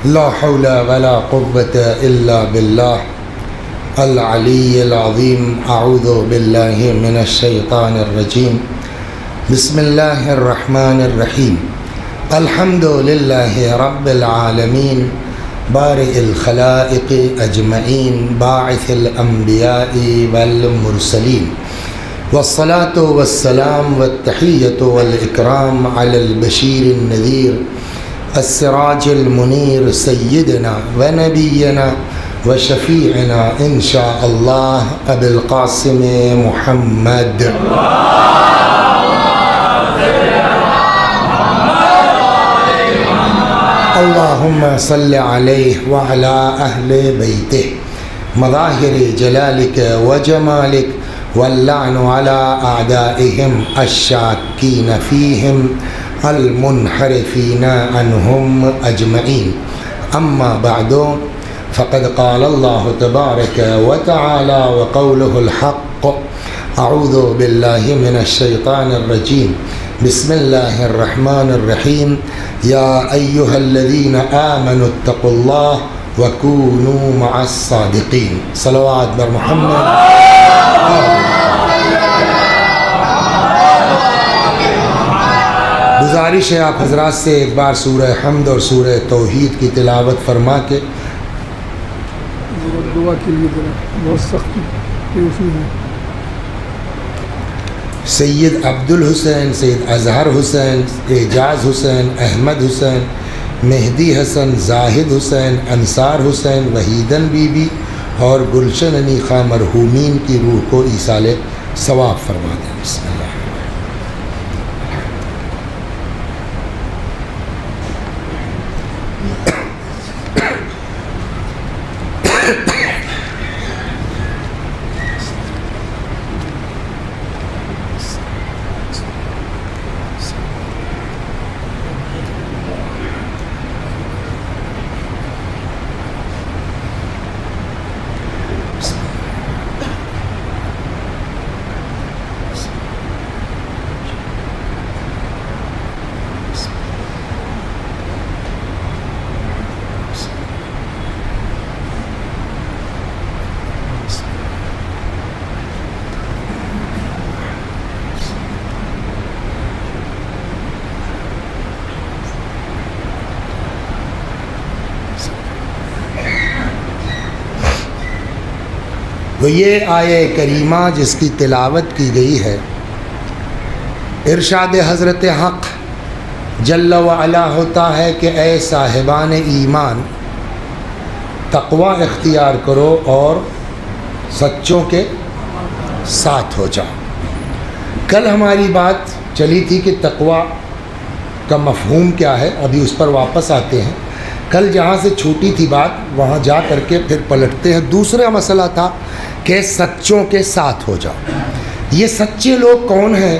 لا حول ولا قوة إلا بالله العلي العظيم. أعوذ بالله من الشيطان الرجيم. بسم الله الرحمن الرحيم. الحمد لله رب العالمين بارئ الخلائق أجمعين باعث الأنبياء والمرسلين والصلاة والسلام والتحية والإكرام على البشير النذير السراج المنير سيدنا ونبينا وشفيعنا إن شاء الله أبي القاسم محمد. اللهم صل عليه وعلى أهل بيته مظاهر جلالك وجمالك واللعن على أعدائهم الشاكين فيهم المنحرفين عنهم أجمعين. أما بعد فقد قال الله تبارك وتعالى وقوله الحق. أعوذ بالله من الشيطان الرجيم. بسم الله الرحمن الرحيم. يا أيها الذين آمنوا اتقوا الله وكونوا مع الصادقين. صلوات بر محمد. گزارش ہے آپ حضرات سے ایک بار سورہ حمد اور سورہ توحید کی تلاوت فرما کے دعا کے لیے بہت سخت سید عبد الحسین، سید اظہر حسین، اعجاز حسین، احمد حسین، مہدی حسن، زاہد حسین، انصار حسین، وحیدن بی بی اور گلشن انی خاں مرحومین کی روح کو ایصال ثواب فرما دیں. بسم اللہ. تو یہ آیہ کریمہ جس کی تلاوت کی گئی ہے، ارشاد حضرت حق جل وعلا ہوتا ہے کہ اے صاحبان ایمان تقوی اختیار کرو اور سچوں کے ساتھ ہو جاؤ. کل ہماری بات چلی تھی کہ تقوی کا مفہوم کیا ہے، ابھی اس پر واپس آتے ہیں. کل جہاں سے چھوٹی تھی بات وہاں جا کر کے پھر پلٹتے ہیں. دوسرا مسئلہ تھا کہ سچوں کے ساتھ ہو جاؤ. یہ سچے لوگ کون ہیں؟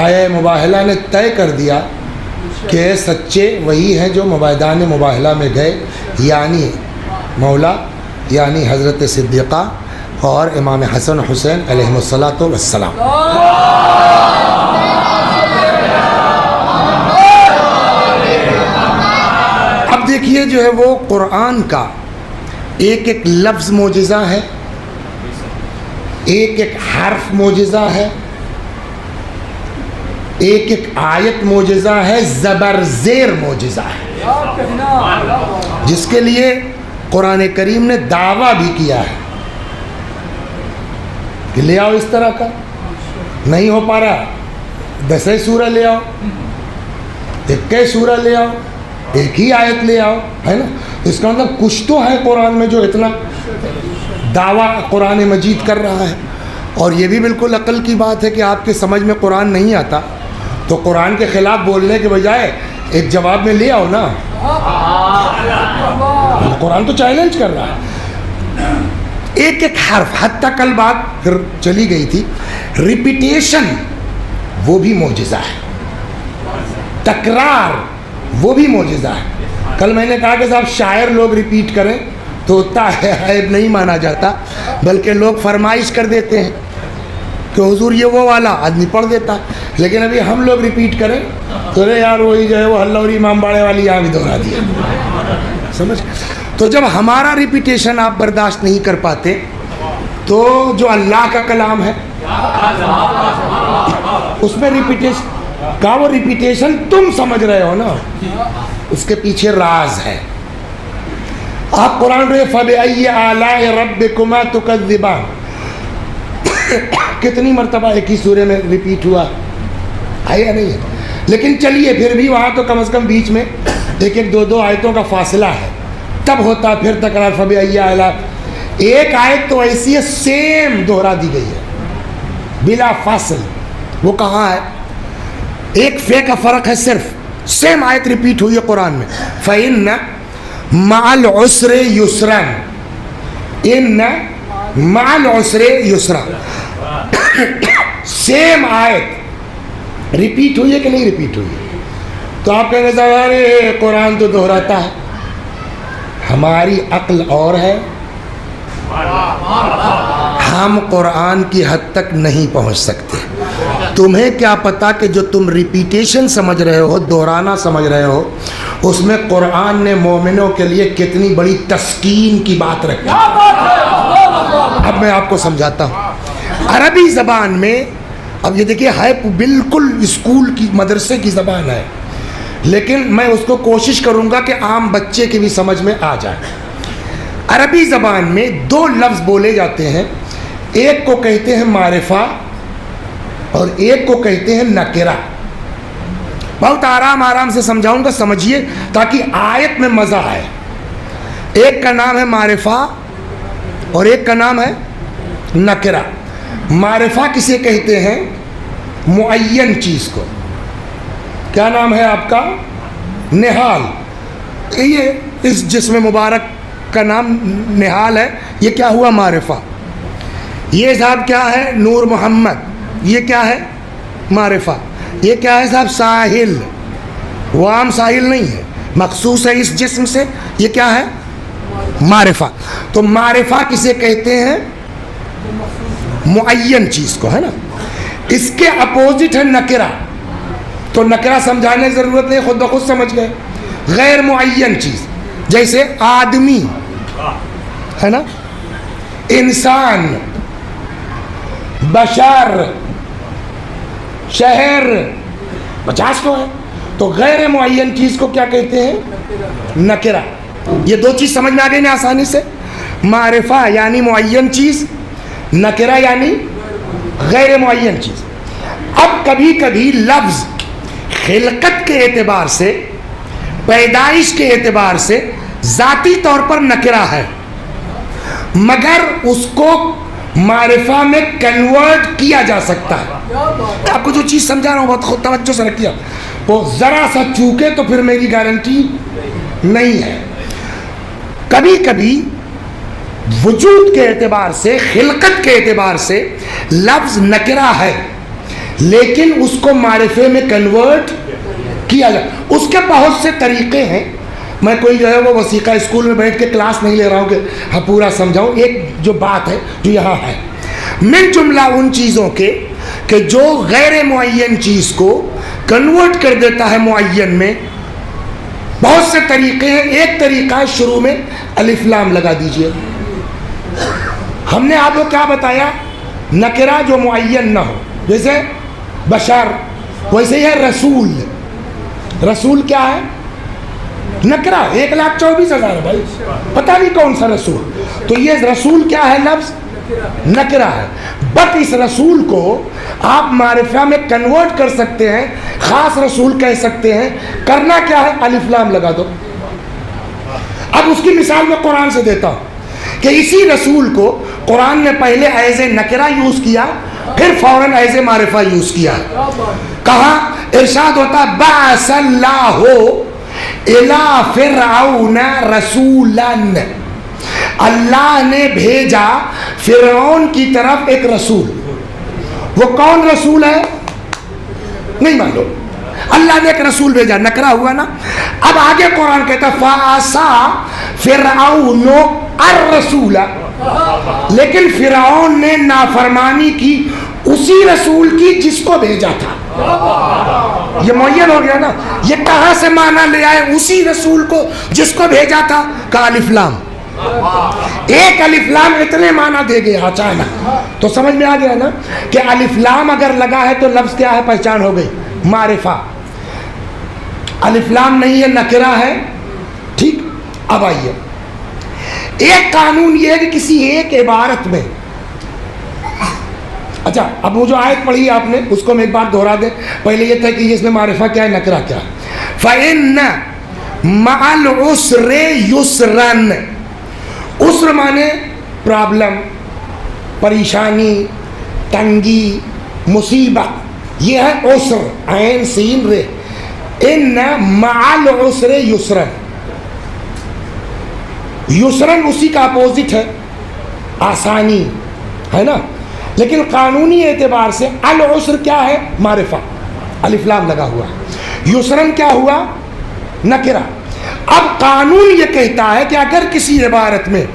آیہ مباہلہ نے طے کر دیا کہ سچے وہی ہیں جو میدان مباہلہ میں گئے، یعنی مولا، یعنی حضرت صدیقہ اور امام حسن حسین علیہ الصلاۃ والسلام. اب دیکھیے جو ہے وہ قرآن کا ایک ایک لفظ معجزہ ہے، ایک ایک حرف معجزہ ہے، ایک ایک آیت معجزہ ہے، زبر زیر معجزہ ہے، جس کے لیے قرآن کریم نے دعویٰ بھی کیا ہے کہ لے آؤ اس طرح کا. نہیں ہو پا رہا 10 سورہ لے آؤ، 21 سورہ لے آؤ، ایک ہی آیت لے آؤ، ہے نا. اس کا مطلب کچھ تو ہے قرآن میں جو اتنا دعویٰ قرآن مجید کر رہا ہے. اور یہ بھی بالکل عقل کی بات ہے کہ آپ کے سمجھ میں قرآن نہیں آتا تو قرآن کے خلاف بولنے کے بجائے ایک جواب میں لے آؤ نا. قرآن تو چیلنج کر رہا ہے. ایک ایک حرف، حتیٰ کل بات پھر چلی گئی تھی، ریپیٹیشن وہ بھی معجزہ ہے، تکرار وہ بھی معجزہ ہے. کل میں نے کہا کہ صاحب شاعر لوگ ریپیٹ کریں تو اتنا عیب نہیں مانا جاتا، بلکہ لوگ فرمائش کر دیتے ہیں کہ حضور یہ وہ والا آدمی پڑھ دیتا ہے. لیکن ابھی ہم لوگ ریپیٹ کریں تو ارے یار وہی جو ہے وہ ہلوری امام باڑے والی یہاں بھی دہرا دیا. سمجھ؟ تو جب ہمارا ریپیٹیشن آپ برداشت نہیں کر پاتے تو جو اللہ کا کلام ہے اس میں ریپیٹیشن کا وہ ریپیٹیشن تم سمجھ رہے ہو نا، اس کے پیچھے راز ہے. آپ قرآن رہے فَبِأَيِّ آلَاءِ رَبِّكُمَا تُكَذِّبَانِ کتنی مرتبہ ایک ہی سورے میں ریپیٹ ہوا ہے یا نہیں ہے؟ لیکن چلیے پھر بھی وہاں تو کم از کم بیچ میں ایک ایک دو آیتوں کا فاصلہ ہے، تب ہوتا پھر تکرار. فَبِأَيِّ آلَاءِ ایک آیت تو ایسی ہے سیم دہرا دی گئی ہے بلا فاصل. وہ کہاں ہے؟ ایک فے کا فرق ہے، صرف سیم آیت ریپیٹ ہوئی ہے قرآن میں. فَإِنَّ مَعَ الْعُسْرِ يُسْرًا إِنَّ مَعَ الْعُسْرِ يُسْرًا سیم آیت ریپیٹ ہوئی ہے کہ نہیں ریپیٹ ہوئی ہے؟ تو آپ کہیں گے ارے قرآن تو دہراتا ہے. ہماری عقل اور ہے، ہم قرآن کی حد تک نہیں پہنچ سکتے. تمہیں کیا پتا کہ جو تم ریپیٹیشن سمجھ رہے ہو، دہرانا سمجھ رہے ہو، اس میں قرآن نے مومنوں کے لیے کتنی بڑی تسکین کی بات رکھی. اب میں آپ کو سمجھاتا ہوں. عربی زبان میں اب یہ دیکھیے ہے بالکل اسکول کی مدرسے کی زبان ہے، لیکن میں اس کو کوشش کروں گا کہ عام بچے کی بھی سمجھ میں آ جائے. عربی زبان میں دو لفظ بولے جاتے ہیں، ایک کو کہتے ہیں معرفہ اور ایک کو کہتے ہیں نکرہ. بہت آرام سے سمجھاؤں گا، سمجھیے تاکہ آیت میں مزہ آئے. ایک کا نام ہے معرفہ اور ایک کا نام ہے نکرہ. معرفہ کسے کہتے ہیں؟ معین چیز کو. کیا نام ہے آپ کا؟ نہال. یہ اس جسم مبارک کا نام نہال ہے، یہ کیا ہوا؟ معرفہ. یہ صاحب کیا ہے؟ نور محمد. یہ کیا ہے؟ معرفہ. یہ کیا ہے صاحب؟ ساحل. وہ عام ساحل نہیں ہے، مخصوص ہے اس جسم سے. یہ کیا ہے؟ معرفہ. تو معرفہ کسے کہتے ہیں؟ معین چیز کو، ہے نا. اس کے اپوزٹ ہے نکرہ. تو نکرہ سمجھانے کی ضرورت نہیں، خود بخود سمجھ گئے. غیر معین چیز جیسے آدمی ہے نا، انسان، بشر، شہر، 50 تو ہے. تو غیر معین چیز کو کیا کہتے ہیں؟ نکرہ. یہ دو چیز سمجھ میں آ گئی نا آسانی سے. معرفہ یعنی معین چیز، نکرہ یعنی غیر معین چیز. اب کبھی کبھی لفظ خلقت کے اعتبار سے، پیدائش کے اعتبار سے ذاتی طور پر نکرہ ہے، مگر اس کو معرفہ میں کنورٹ کیا جا سکتا ہے. آپ کو جو چیز سمجھا رہا ہوں بہت خود توجہ سے رکھیے. وہ ذرا سا چوکے تو پھر میری گارنٹی نہیں ہے. کبھی کبھی وجود کے اعتبار سے، خلقت کے اعتبار سے لفظ نکرہ ہے، لیکن اس کو معرفے میں کنورٹ کیا جائے. اس کے بہت سے طریقے ہیں. میں کوئی جو ہے وہ وسیقہ اسکول میں بیٹھ کے کلاس نہیں لے رہا ہوں کہ ہاں پورا سمجھاؤں. ایک جو بات ہے جو یہاں ہے، من جملہ ان چیزوں کے کہ جو غیر معین چیز کو کنورٹ کر دیتا ہے معین میں، بہت سے طریقے ہیں. ایک طریقہ ہے شروع میں الف لام لگا دیجئے. ہم نے آپ کو کیا بتایا؟ نکرہ جو معین نہ ہو، جیسے بشر، ویسے ہی ہے رسول. رسول کیا ہے؟ نکرہ. 1,24,000 بھائی، پتہ نہیں کون سا رسول. تو یہ رسول کیا ہے؟ لفظ نکرہ ہے. بٹ اس رسول کو آپ معرفہ میں کنورٹ کر سکتے ہیں، خاص رسول کہہ سکتے ہیں. کرنا کیا ہے؟ الف لام لگا دو. اب اس کی مثال میں قرآن سے دیتا ہوں کہ اسی رسول کو قرآن نے پہلے ایز اے نکرہ یوز کیا، پھر فوراً ایز اے معرفہ یوز کیا. کہاں ارشاد ہوتا ہے بعث اللہ الی فرعون رسولا، اللہ نے بھیجا فرعون کی طرف ایک رسول. وہ کون رسول ہے؟ نہیں معلوم. اللہ نے ایک رسول بھیجا، نکرہ ہوا نا. اب آگے قرآن کہتا فَعَصَىٰ فِرْعَوْنُ الرَّسُولَ، لیکن فرعون نے نافرمانی کی اسی رسول کی جس کو بھیجا تھا. یہ معین ہو گیا نا. یہ کہاں سے معنی لے آئے؟ اسی رسول کو جس کو بھیجا تھا. کا الف لام، ایک الف لام اتنے معنی دے گیا اچانک. تو سمجھ میں آ گیا نا کہ الف لام اگر لگا ہے تو لفظ کیا ہے؟ پہچان ہو گئی، معرفہ. الف لام نہیں ہے، نکرہ ہے. ٹھیک. اب آئیے، ایک قانون یہ ہے کہ کسی ایک عبارت میں، اچھا اب وہ جو آیت پڑھی آپ نے اس کو میں ایک بار دہرا دیں. پہلے یہ تھا کہ اس میں معرفہ کیا ہے، نکرہ کیا ہے. فَإِنَّ مَعَ الْعُسْرِ يُسْرًا. عسر مانے پرابلم، پریشانی، تنگی، مصیبت. یہ ہے عسر، عین سین رے. ان مع العسر یسرن. یسرن اسی کا اپوزٹ ہے، آسانی ہے نا. لیکن قانونی اعتبار سے العسر کیا ہے؟ معرفہ، الف لام لگا ہوا ہے. یسرن کیا ہوا؟ نکرہ. اب قانون یہ کہتا ہے کہ اگر کسی عبارت میں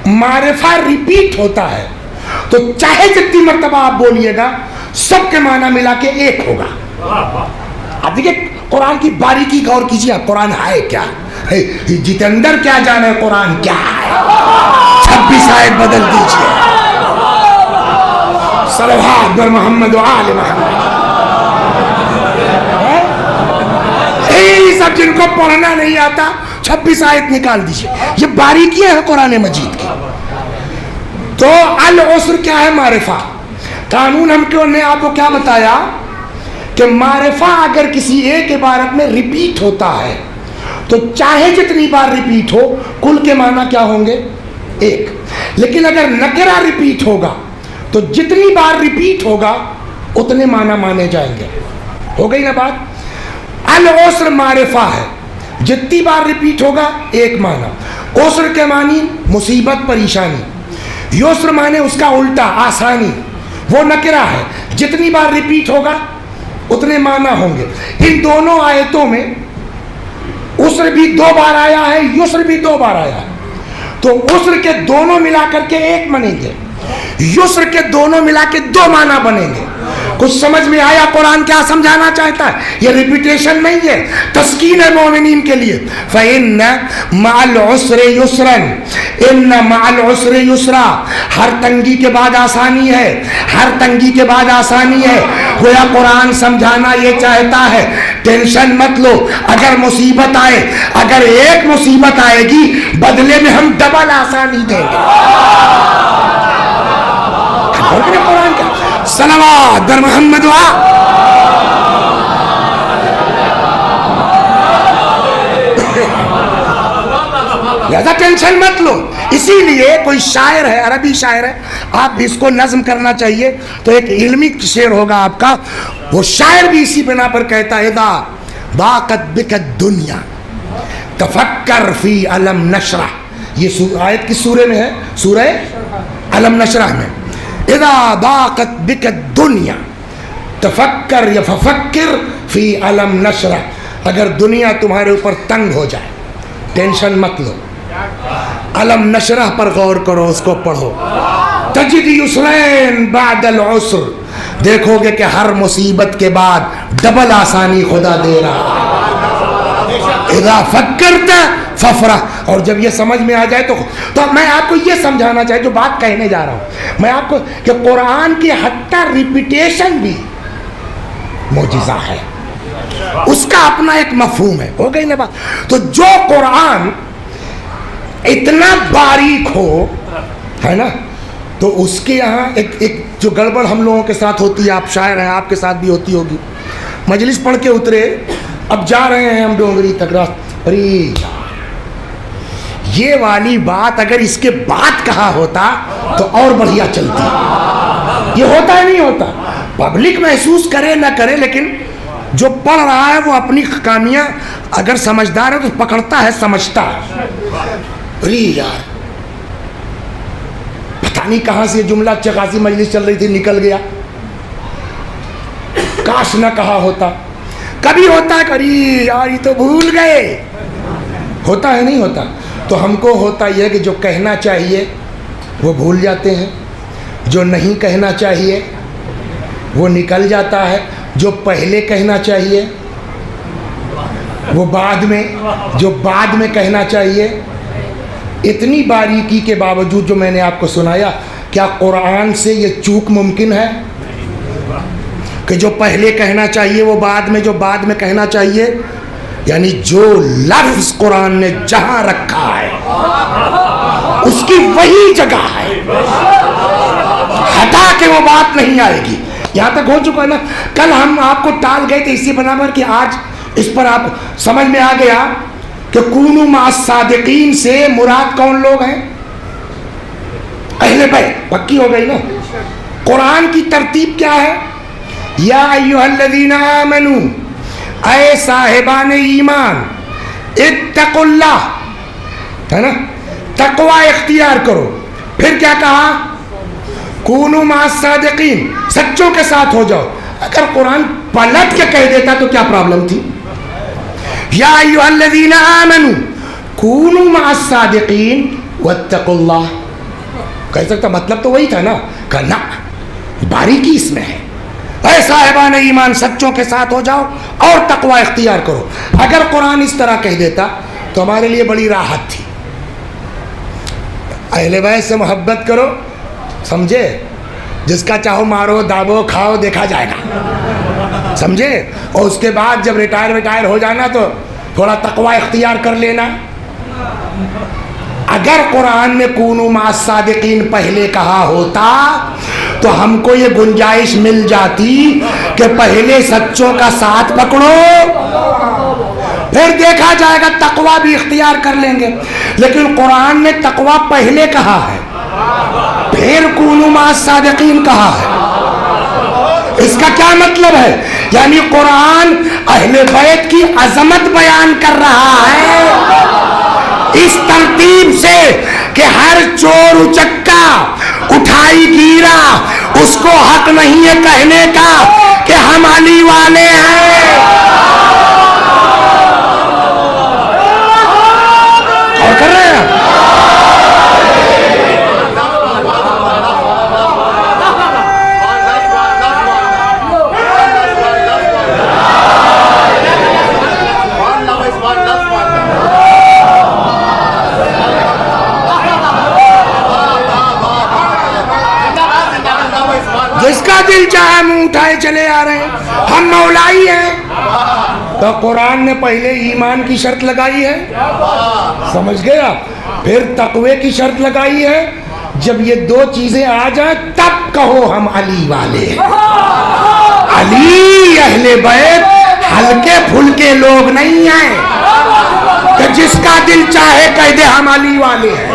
معرفہ ریپیٹ ہوتا ہے تو چاہے جتنی مرتبہ آپ بولیے گا سب کے معنی ملا کے ایک ہوگا. اب دیکھیں قرآن کی باریکی غور کیجیے. آپ قرآن ہے کیا؟ جتندر کیا جانے قرآن کیا ہے. 26 آیت بدل دیجیے. صلوات بر محمد و آل محمد. سب جن کو پڑھنا نہیں آتا 26 آیت نکال دیجیے. یہ باریکیاں ہیں قرآن مجید کی. تو العسر کیا ہے؟ معرفہ. قانون ہم کیوں نے آپ کو کیا بتایا کہ معرفہ اگر کسی ایک عبارت میں ریپیٹ ہوتا ہے تو چاہے جتنی بار ریپیٹ ہو کل کے معنی کیا ہوں گے؟ ایک. لیکن اگر نکرہ ریپیٹ ہوگا تو جتنی بار ریپیٹ ہوگا اتنے معنی مانے جائیں گے. ہو گئی نا بات؟ العسر معرفہ ہے، جتنی بار ریپیٹ ہوگا ایک معنی. عسر کے معنی مصیبت، پریشانی. یسر معنی اس کا الٹا، آسانی. وہ نکرہ ہے، جتنی بار ریپیٹ ہوگا اتنے معنی ہوں گے. ان دونوں آیتوں میں عسر بھی 2 بار آیا ہے، یسر بھی 2 بار آیا ہے. تو عسر کے دونوں ملا کر کے ایک بنیں گے، یسر کے دونوں ملا کے 2 معنی بنیں گے. کچھ سمجھ میں آیا قرآن کیا سمجھانا چاہتا ہے؟ یہ ریپیٹیشن نہیں ہے، تسکین ہے مومنین کے لیے. فَإِنَّ مَعَ الْعُسْرِ يُسْرًا. إِنَّ مَعَ الْعُسْرِ يُسْرًا. ہر تنگی کے بعد آسانی ہے، ہر تنگی کے بعد آسانی ہے. گویا قرآن سمجھانا یہ چاہتا ہے ٹینشن مت لو. اگر مصیبت آئے، اگر ایک مصیبت آئے گی بدلے میں ہم ڈبل آسانی دیں گے. قرآن کا صلوات در محمد لہذا ٹینشن مت لو. اسی لیے کوئی شاعر ہے، عربی شاعر ہے، آپ بھی اس کو نظم کرنا چاہیے تو ایک علمی شعر ہوگا آپ کا. وہ شاعر بھی اسی بنا پر کہتا ہے اذا ضاقت بک الدنیا تفکر فی علم نشرح. یہ آیت کس سورہ میں ہے؟ سورہ علم نشرح میں. اذا ضاقت بک الدنیا تفکر یا ففکر فی علم نشرح. اگر دنیا تمہارے اوپر تنگ ہو جائے ٹینشن مت لو، علم نشرح پر غور کرو، اس کو پڑھو. تجد یسرین بعد العسر. دیکھو گے کہ ہر مصیبت کے بعد ڈبل آسانی خدا دے رہا ہے. اذا فکرت ففرح. اور جب یہ سمجھ میں آ جائے تو میں آپ کو یہ سمجھانا چاہیے جو بات کہنے جا رہا ہوں میں آپ کو کہ قرآن کی حتی ریپیٹیشن بھی معجزہ ہے، اس کا اپنا ایک مفہوم ہے. ہو گئی نا بات؟ تو جو قرآن اتنا باریک ہو ہے نا تو اس کے یہاں ایک جو گڑبڑ ہم لوگوں کے ساتھ ہوتی ہے، آپ شاعر ہیں آپ کے ساتھ بھی ہوتی ہوگی. مجلس پڑھ کے اترے، اب جا رہے ہیں ہم ڈونگری تک، ارے یہ والی بات اگر اس کے بعد کہا ہوتا تو اور بڑھیا چلتی. یہ ہوتا ہے نہیں ہوتا؟ پبلک محسوس کرے نہ کرے لیکن جو پڑھ رہا ہے وہ اپنی خامیاں اگر سمجھدار ہے تو پکڑتا ہے، سمجھتا ہے. ارے یار پتہ نہیں کہاں سے یہ جملہ، اچھا خاصی مجلس چل رہی تھی نکل گیا، کاش نہ کہا ہوتا. کبھی ہوتا ہے کہ ارے یار یہ تو بھول گئے، ہوتا ہے نہیں ہوتا؟ تو ہم کو ہوتا یہ کہ جو کہنا چاہیے وہ بھول جاتے ہیں، جو نہیں کہنا چاہیے وہ نکل جاتا ہے، جو پہلے کہنا چاہیے وہ بعد میں، جو بعد میں کہنا چاہیے۔ اتنی باریکی کے باوجود جو میں نے آپ کو سنایا، کیا قرآن سے یہ چوک ممکن ہے کہ جو پہلے کہنا چاہیے وہ بعد میں، جو بعد میں کہنا چاہیے؟ یعنی جو لفظ قرآن نے جہاں رکھا ہے اس کی وہی جگہ ہے، ہٹا کے وہ بات نہیں آئے گی۔ یہاں تک ہو چکا ہے نا۔ کل ہم آپ کو ٹال گئے تھے اسی بنا پر کہ آج اس پر آپ سمجھ میں آ گیا کہ کونوا مع الصادقین سے مراد کون لوگ ہیں؟ اہل بیت۔ پکی ہو گئی نا۔ قرآن کی ترتیب کیا ہے؟ یا ایھا الذین آمنوا، اے صاحبان ایمان، اتقوا اللہ، ہے نا، تقوی اختیار کرو۔ پھر کیا کہا؟ کونوا مع الصادقین، سچوں کے ساتھ ہو جاؤ۔ اگر قرآن پلٹ کے کہہ دیتا تو کیا پرابلم تھی؟ یا ایھا الذین آمنوا کونوا مع الصادقین واتقوا اللہ، کہہ سکتا، مطلب تو وہی تھا نا۔ کہ نا، باریکی اس میں ہے، اے صاحبان ایمان سچوں کے ساتھ ہو جاؤ اور تقوی اختیار کرو۔ اگر قرآن اس طرح کہہ دیتا تو ہمارے لیے بڑی راحت تھی۔ اہل بیت سے محبت کرو، سمجھے، جس کا چاہو مارو دابو کھاؤ، دیکھا جائے گا، سمجھے۔ اور اس کے بعد جب ریٹائر ہو جانا تو تھوڑا تقوی اختیار کر لینا۔ اگر قرآن نے کونوا مع الصادقین پہلے کہا ہوتا تو ہم کو یہ گنجائش مل جاتی کہ پہلے سچوں کا ساتھ پکڑو، پھر دیکھا جائے گا، تقوی بھی اختیار کر لیں گے۔ لیکن قرآن نے تقوی پہلے کہا ہے، پھر کونوا مع الصادقین کہا ہے۔ اس کا کیا مطلب ہے؟ یعنی قرآن اہل بیت کی عظمت بیان کر رہا ہے اس ترتیب سے کہ ہر چور اچکا، اٹھائی گیرا، اس کو حق نہیں ہے کہنے کا کہ ہم علی والے ہیں۔ اور کر رہے ہیں۔ جس کا دل چاہے منہ اٹھائے چلے آ رہے ہیں، ہم مولائی ہیں۔ تو قرآن نے پہلے ایمان کی شرط لگائی ہے، سمجھ گئے آپ، پھر تقوی کی شرط لگائی ہے۔ جب یہ دو چیزیں آ جائیں تب کہو ہم علی والے ہیں۔ علی اہل بیت ہلکے پھلکے لوگ نہیں ہیں کہ جس کا دل چاہے کہہ دے ہم علی والے ہیں۔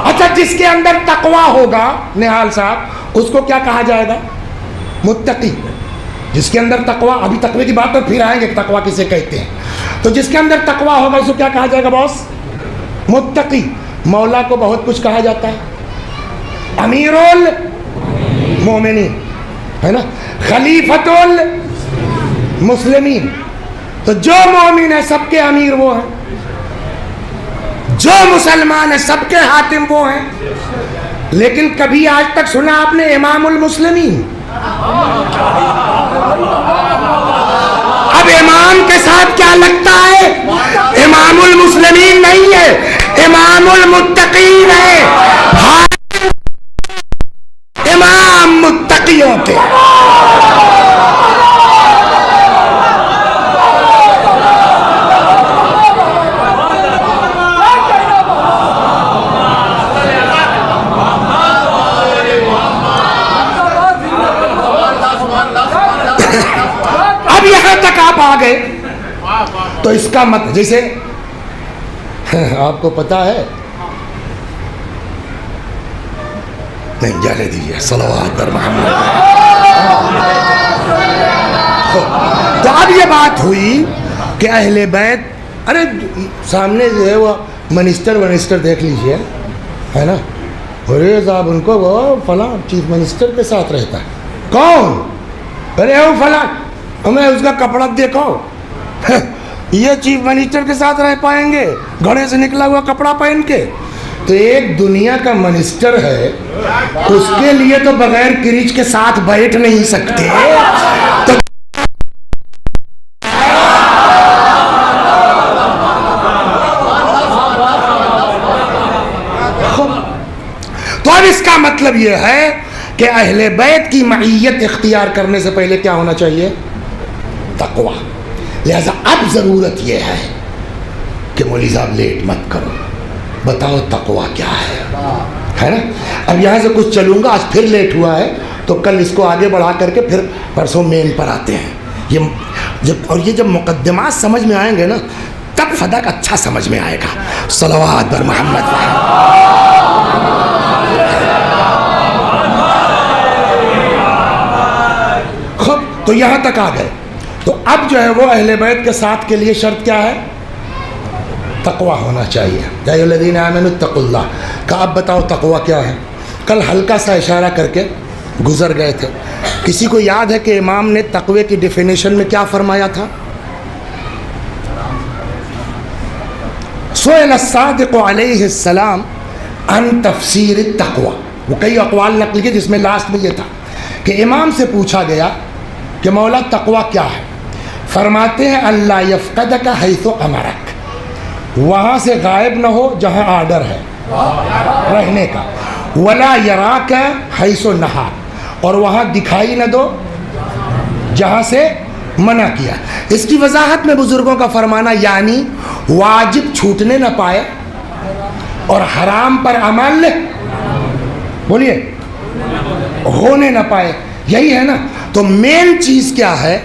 اچھا، جس کے اندر تقوی ہوگا نہال صاحب، اس کو کیا کہا جائے گا؟ متقی۔ جس کے اندر تقوی، ابھی تقوی کی بات پر پھر آئیں گے کہ تقوی کسے کہتے ہیں۔ تو جس کے اندر تقوی ہوگا اس کو کیا کہا جائے گا باس؟ متقی۔ مولا کو بہت کچھ کہا جاتا ہے، امیر المومنین، ہے نا، خلیفۃ المسلمین۔ تو جو مومن ہے سب کے امیر وہ ہیں، جو مسلمان ہے سب کے حاکم وہ ہیں۔ لیکن کبھی آج تک سنا آپ نے امام المسلمین؟ اب امام کے ساتھ کیا لگتا ہے؟ امام المسلمین نہیں ہے، امام المتقین ہے، امام متقیوں کے۔ اب یہاں تک آپ آ گئے تو اس کا مت، جیسے آپ کو پتا ہے، نہیں جانے دیجیے، صلوات پر محمد۔ تو اب یہ بات ہوئی کہ اہل بیت، ارے سامنے جو ہے وہ منسٹر دیکھ لیجئے، ہے نا، ارے صاحب ان کو وہ فلاں چیف منسٹر کے ساتھ رہتا ہے. کون؟ ارے وہ فلاں. ہمیں اس کا کپڑا دیکھو. یہ چیف منسٹر کے ساتھ رہ پائیں گے گھڑے سے نکلا ہوا کپڑا پہن کے؟ تو ایک دنیا کا منسٹر ہے, اس کے لیے تو بغیر کریچ کے ساتھ بیٹھ نہیں سکتے. تو اب اس کا مطلب یہ ہے کہ اہل بیت کی معیت اختیار کرنے سے پہلے کیا ہونا چاہیے؟ تقویٰ. لہذا اب ضرورت یہ ہے کہ مولوی صاحب لیٹ مت کرو, بتاؤ تقویٰ کیا ہے نا. اب یہاں سے کچھ چلوں گا, آج پھر لیٹ ہوا ہے تو کل اس کو آگے بڑھا کر کے پھر پرسوں مین پر آتے ہیں. یہ جب مقدمات سمجھ میں آئیں گے نا تب فدق اچھا سمجھ میں آئے گا. صلوات بر محمد. خب تو یہاں تک آ گئے. تو اب جو ہے وہ اہل بیت کے ساتھ کے لیے شرط کیا ہے؟ تقویٰ ہونا چاہیے. یا ایھا الذین آمنوا اتقوا اللہ کا. اب بتاؤ تقویٰ کیا ہے؟ کل ہلکا سا اشارہ کر کے گزر گئے تھے. کسی کو یاد ہے کہ امام نے تقوی کی ڈیفینیشن میں کیا فرمایا تھا؟ سئل الصادق علیہ السلام عن تفسیر التقویٰ. وہ کئی اقوال نقل کیے جس میں لاسٹ میں یہ تھا کہ امام سے پوچھا گیا کہ مولا تقویٰ کیا ہے؟ فرماتے ہیں اللہ یفقدک حیث امرک, وہاں سے غائب نہ ہو جہاں آرڈر ہے رہنے کا. ولا یراک حیث نہا, اور وہاں دکھائی نہ دو جہاں سے منع کیا. اس کی وضاحت میں بزرگوں کا فرمانا یعنی واجب چھوٹنے نہ پائے اور حرام پر عمل بولیے ہونے نہ پائے. یہی ہے نا. تو مین چیز کیا ہے؟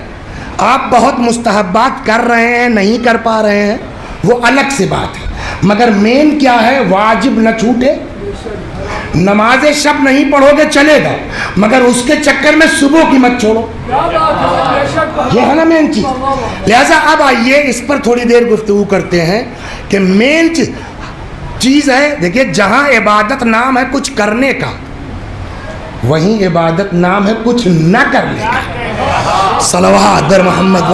آپ بہت مستحبات کر رہے ہیں, نہیں کر پا رہے ہیں, وہ الگ سے بات ہے, مگر مین کیا ہے؟ واجب نہ چھوٹے. نماز شب نہیں پڑھو گے چلے گا, مگر اس کے چکر میں صبح کی مت چھوڑو. یہ ہے نا مین چیز. لہذا اب آئیے اس پر تھوڑی دیر گفتگو کرتے ہیں کہ مین چیز ہے. دیکھیے جہاں عبادت نام ہے کچھ کرنے کا, وہیں عبادت نام ہے کچھ نہ کرنے کا. صلوات بر محمد.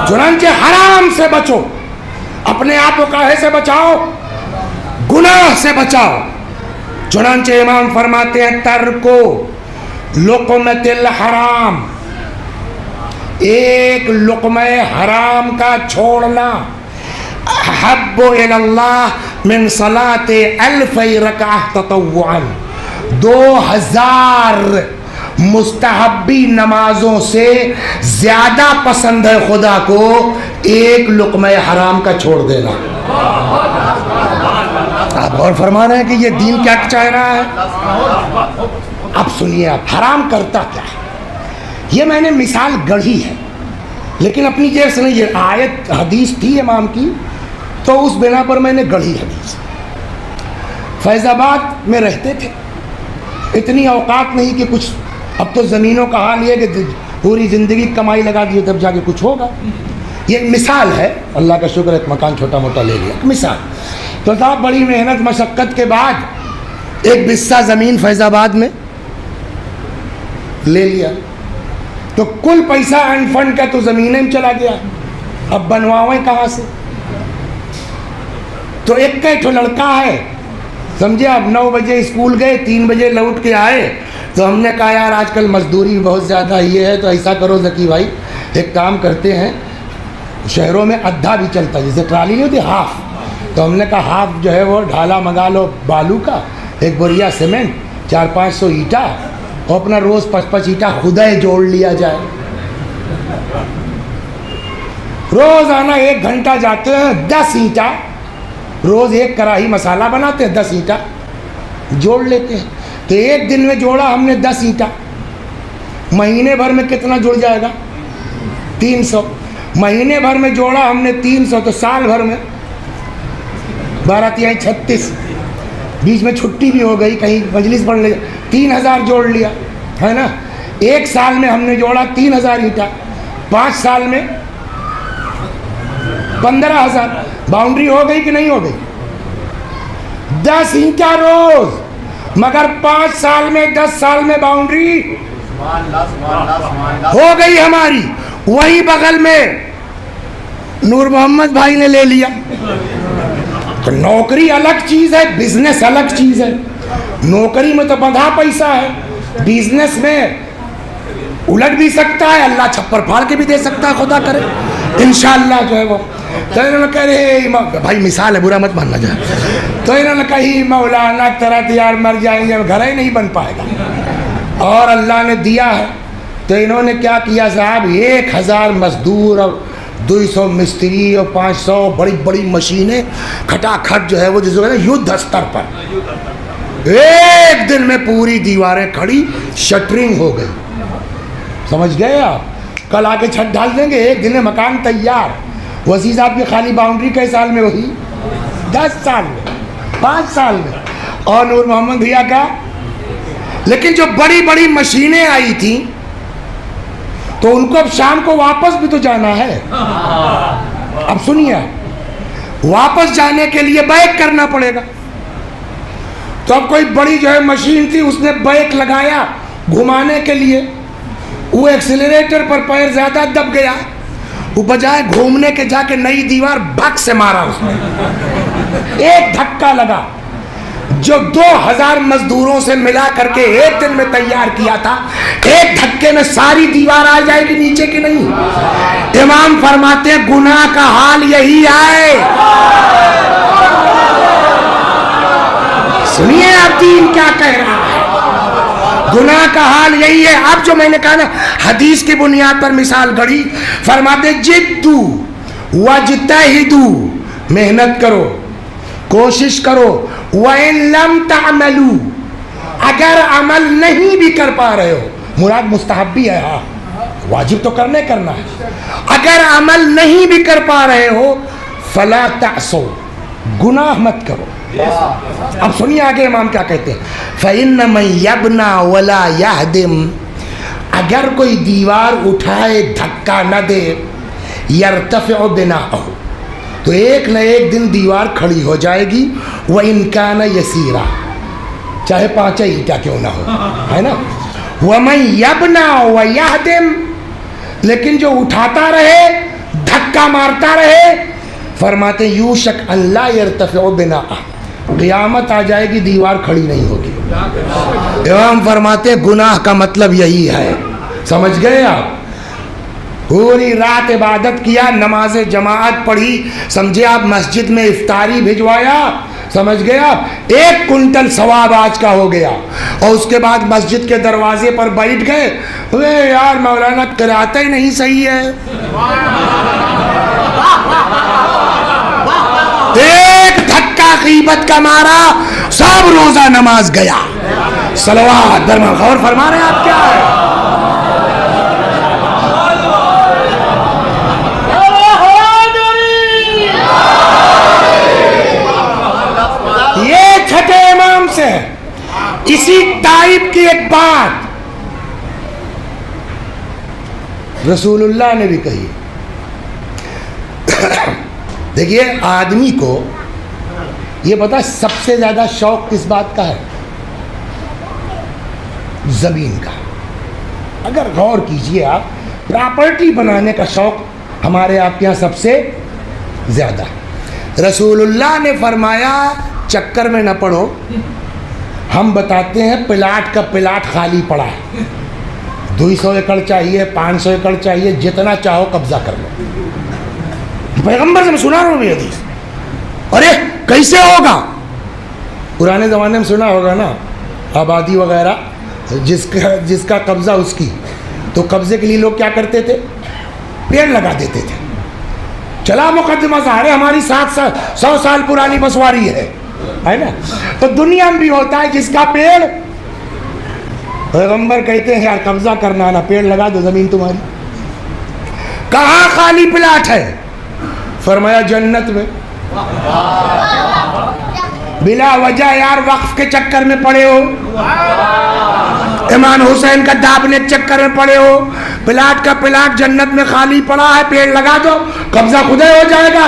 چنانچہ حرام سے بچو, اپنے آپ کو کاہے سے بچاؤ؟ گناہ سے بچاؤ. چنانچہ امام فرماتے ہیں ترکو لقمۃ الحرام, ایک لقمہ حرام کا چھوڑنا احب الی اللہ من صلاۃ 1000 رکعہ تطوعا, 2000 مستحبی نمازوں سے زیادہ پسند ہے خدا کو ایک لقمہ حرام کا چھوڑ دینا. آپ غور فرما رہے ہیں کہ یہ دین کیا چاہ رہا ہے؟ اب سنیے آپ حرام کرتا کیا ہے. یہ میں نے مثال گڑھی ہے لیکن اپنی جیب سے نہیں, یہ آیت حدیث تھی امام کی تو اس بنا پر میں نے گڑھی حدیث. فیض آباد میں رہتے تھے, اتنی اوقات نہیں کہ کچھ, اب تو زمینوں کا حال یہ کہ پوری زندگی کمائی لگا دی تب جا کے کچھ ہوگا. یہ مثال ہے, اللہ کا شکر ایک مکان چھوٹا موٹا لے لیا, مثال. تو صاحب بڑی محنت مشقت کے بعد ایک بسہ زمین فیض آباد میں لے لیا, تو کل پیسہ اینڈ فنڈ کا تو زمینیں میں چلا گیا. اب بنواویں کہاں سے؟ تو ایک لڑکا ہے سمجھے, اب 9 بجے اسکول گئے, 3 بجے لوٹ کے آئے, تو ہم نے کہا یار آج کل مزدوری بہت زیادہ یہ ہے, تو ایسا کرو ذکی بھائی ایک کام کرتے ہیں, شہروں میں ادھا بھی چلتا ہے جیسے ٹرالی نہیں ہوتی ہاف, تو ہم نے کہا ہاف جو ہے وہ ڈھالا منگا لو بالو کا, ایک بوریا سیمنٹ, 400-500 اینٹا, اور اپنا روز 5-5 اینٹا خدا جوڑ لیا جائے. روزانہ 1 گھنٹہ جاتے ہیں, 10 اینٹا روز, ایک کڑاہی مسالہ بناتے ہیں, 10 اینٹا جوڑ لیتے ہیں. تو ایک دن میں جوڑا ہم نے 10 اینٹا, مہینے بھر میں کتنا جڑ جائے گا؟ 300. مہینے بھر میں جوڑا ہم نے 300, تو سال بھر میں 12×3=36, بیچ میں چھٹی بھی ہو گئی, کہیں مجلس پڑھ لے, 3000 جوڑ لیا ہے نا. ایک سال میں ہم نے جوڑا 3000 اینٹا, 5 سال میں 15000. باؤنڈری ہو گئی کہ نہیں ہو گئی؟ 10 اینٹیں روز، مگر 5 سال میں 10 سال میں باؤنڈری ہو گئی ہماری. وہی بغل میں نور محمد بھائی نے لے لیا. تو نوکری الگ چیز ہے، بزنس الگ چیز ہے. نوکری میں تو بندھا پیسہ ہے، بزنس میں الٹ بھی سکتا ہے، اللہ چھپر پھاڑ کے بھی دے سکتا ہے، خدا کرے انشاءاللہ جو ہے وہ. تو انہوں نے کہا بھائی مثال ہے، برا مت ماننا جائے. تو انہوں نے کہی مولانا طرح یار مر جائیں گے، گھر ہی نہیں بن پائے گا، اور اللہ نے دیا ہے. تو انہوں نے کیا کیا صاحب، 1000 مزدور اور 200 مستری اور 500 بڑی بڑی مشینیں کھٹا کھٹ جو ہے وہ جس کو یدھ استر پر ایک دن میں پوری دیواریں کھڑی، شٹرنگ ہو گئی. سمجھ گئے آپ؟ کل آ کے چھت ڈال دیں گے، ایک دن میں مکان تیار. وسیع صاحب کی خالی باؤنڈری کئی سال میں ہوئی؟ 10 سال میں، 5 سال میں. اور نور محمد بھیا کا، لیکن جو بڑی بڑی مشینیں آئی تھیں تو ان کو اب شام کو واپس بھی تو جانا ہے. اب سنیے، واپس جانے کے لیے بیک کرنا پڑے گا. تو اب کوئی بڑی جو ہے مشین تھی، اس نے بیک لگایا گھمانے کے لیے. وہ ایکسیلریٹر پر پیر زیادہ دب گیا، وہ بجائے گھومنے کے جا کے نئی دیوار بھگ سے مارا اس نے. ایک دھکا لگا جو 2000 مزدوروں سے ملا کر کے ایک دن میں تیار کیا تھا، ایک دھکے میں ساری دیوار آ جائے گی نیچے کی نہیں. امام فرماتے ہیں گناہ کا حال یہی ہے. سنیے آپ دین کیا کہہ رہا ہے، گناہ کا حال یہی ہے. اب جو میں نے کہا نا، حدیث کی بنیاد پر مثال گڑی، فرماتے جدو وجتہدو، محنت کرو، کوشش کرو، وَإِن لَمْ تَعْمَلُوا، اگر عمل نہیں بھی کر پا رہے ہو، مراد مستحب بھی ہے، ہاں واجب تو کرنا ہے. اگر عمل نہیں بھی کر پا رہے ہو، فَلَا تَعْصُوا، گناہ مت کرو. اب سنیے آگے امام کیا کہتے ہیں، فَإِنَّ مَن يَبْنَى وَلَا يَهْدِمْ، اگر کوئی دیوار اٹھائے دھکا نہ دے، يَرْتَفِعُ بِنَاؤُهُ، تو ایک نہ ایک دن دیوار کھڑی ہو جائے گی. وَإِن كَانَ يَسِيرًا، چاہے 5 اینٹیں کیوں نہ ہو، ہے نا. وَمَن يَبْنَى وَيَهْدِمْ، لیکن جو اٹھاتا رہے، دھکا مارتا رہے، فرماتے یوشک ان لا يرتفع بناء، قیامت آ جائے گی دیوار کھڑی نہیں ہوگی. امام فرماتے گناہ کا مطلب یہی ہے. سمجھ گئے آپ؟ پوری رات عبادت کیا، نماز جماعت پڑھی، سمجھے آپ، مسجد میں افطاری بھجوایا، سمجھ گئے آپ، 1 کنٹل ثواب آج کا ہو گیا. اور اس کے بعد مسجد کے دروازے پر بیٹھ گئے، یار مولانا قرأت ہی نہیں صحیح ہے. ایک دھکا غیبت کا مارا، سب روزہ نماز گیا. صلوات درمان غور فرما رہے ہیں آپ کیا ہے؟ یہ چھٹے امام سے اسی ٹائپ کی ایک بات رسول اللہ نے بھی کہی. دیکھیے آدمی کو یہ پتا سب سے زیادہ شوق کس بات کا ہے؟ زمین کا. اگر غور کیجئے آپ، پراپرٹی بنانے کا شوق ہمارے آپ کے یہاں سب سے زیادہ. رسول اللہ نے فرمایا چکر میں نہ پڑو، ہم بتاتے ہیں پلاٹ کا پلاٹ خالی پڑا ہے، 200 ایکڑ چاہیے، 500 ایکڑ چاہیے، جتنا چاہو قبضہ کر لو. پیغمبر سے میں سنا رہا ہوں یہ حدیث. ارے کیسے ہوگا؟ پرانے زمانے میں سنا ہوگا نا، آبادی وغیرہ، جس کا قبضہ اس کی، تو قبضے کے لیے لوگ کیا کرتے تھے؟ پیڑ لگا دیتے تھے. چلا مقدمہ ظاہر ہے ہماری 100 سال پرانی بسواری ہے نا. تو دنیا میں بھی ہوتا ہے جس کا پیڑ، پیغمبر کہتے ہیں یار قبضہ کرنا نا، پیڑ لگا دو، زمین تمہاری. کہاں خالی پلاٹ ہے؟ فرمایا جنت میں. بلا وجہ یار وقف کے چکر میں پڑے ہو، امام حسین کا دابنے کے چکر میں پڑے ہو، پلاٹ کا پلاٹ جنت میں خالی پڑا ہے، پیڑ لگا دو، قبضہ خود ہی ہو جائے گا.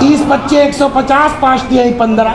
30 25 150, 5 3 15,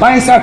65।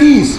30,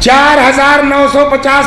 4950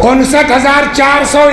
59,400।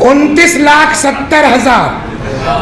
29,70,000।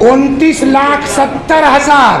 29,70,000।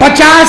50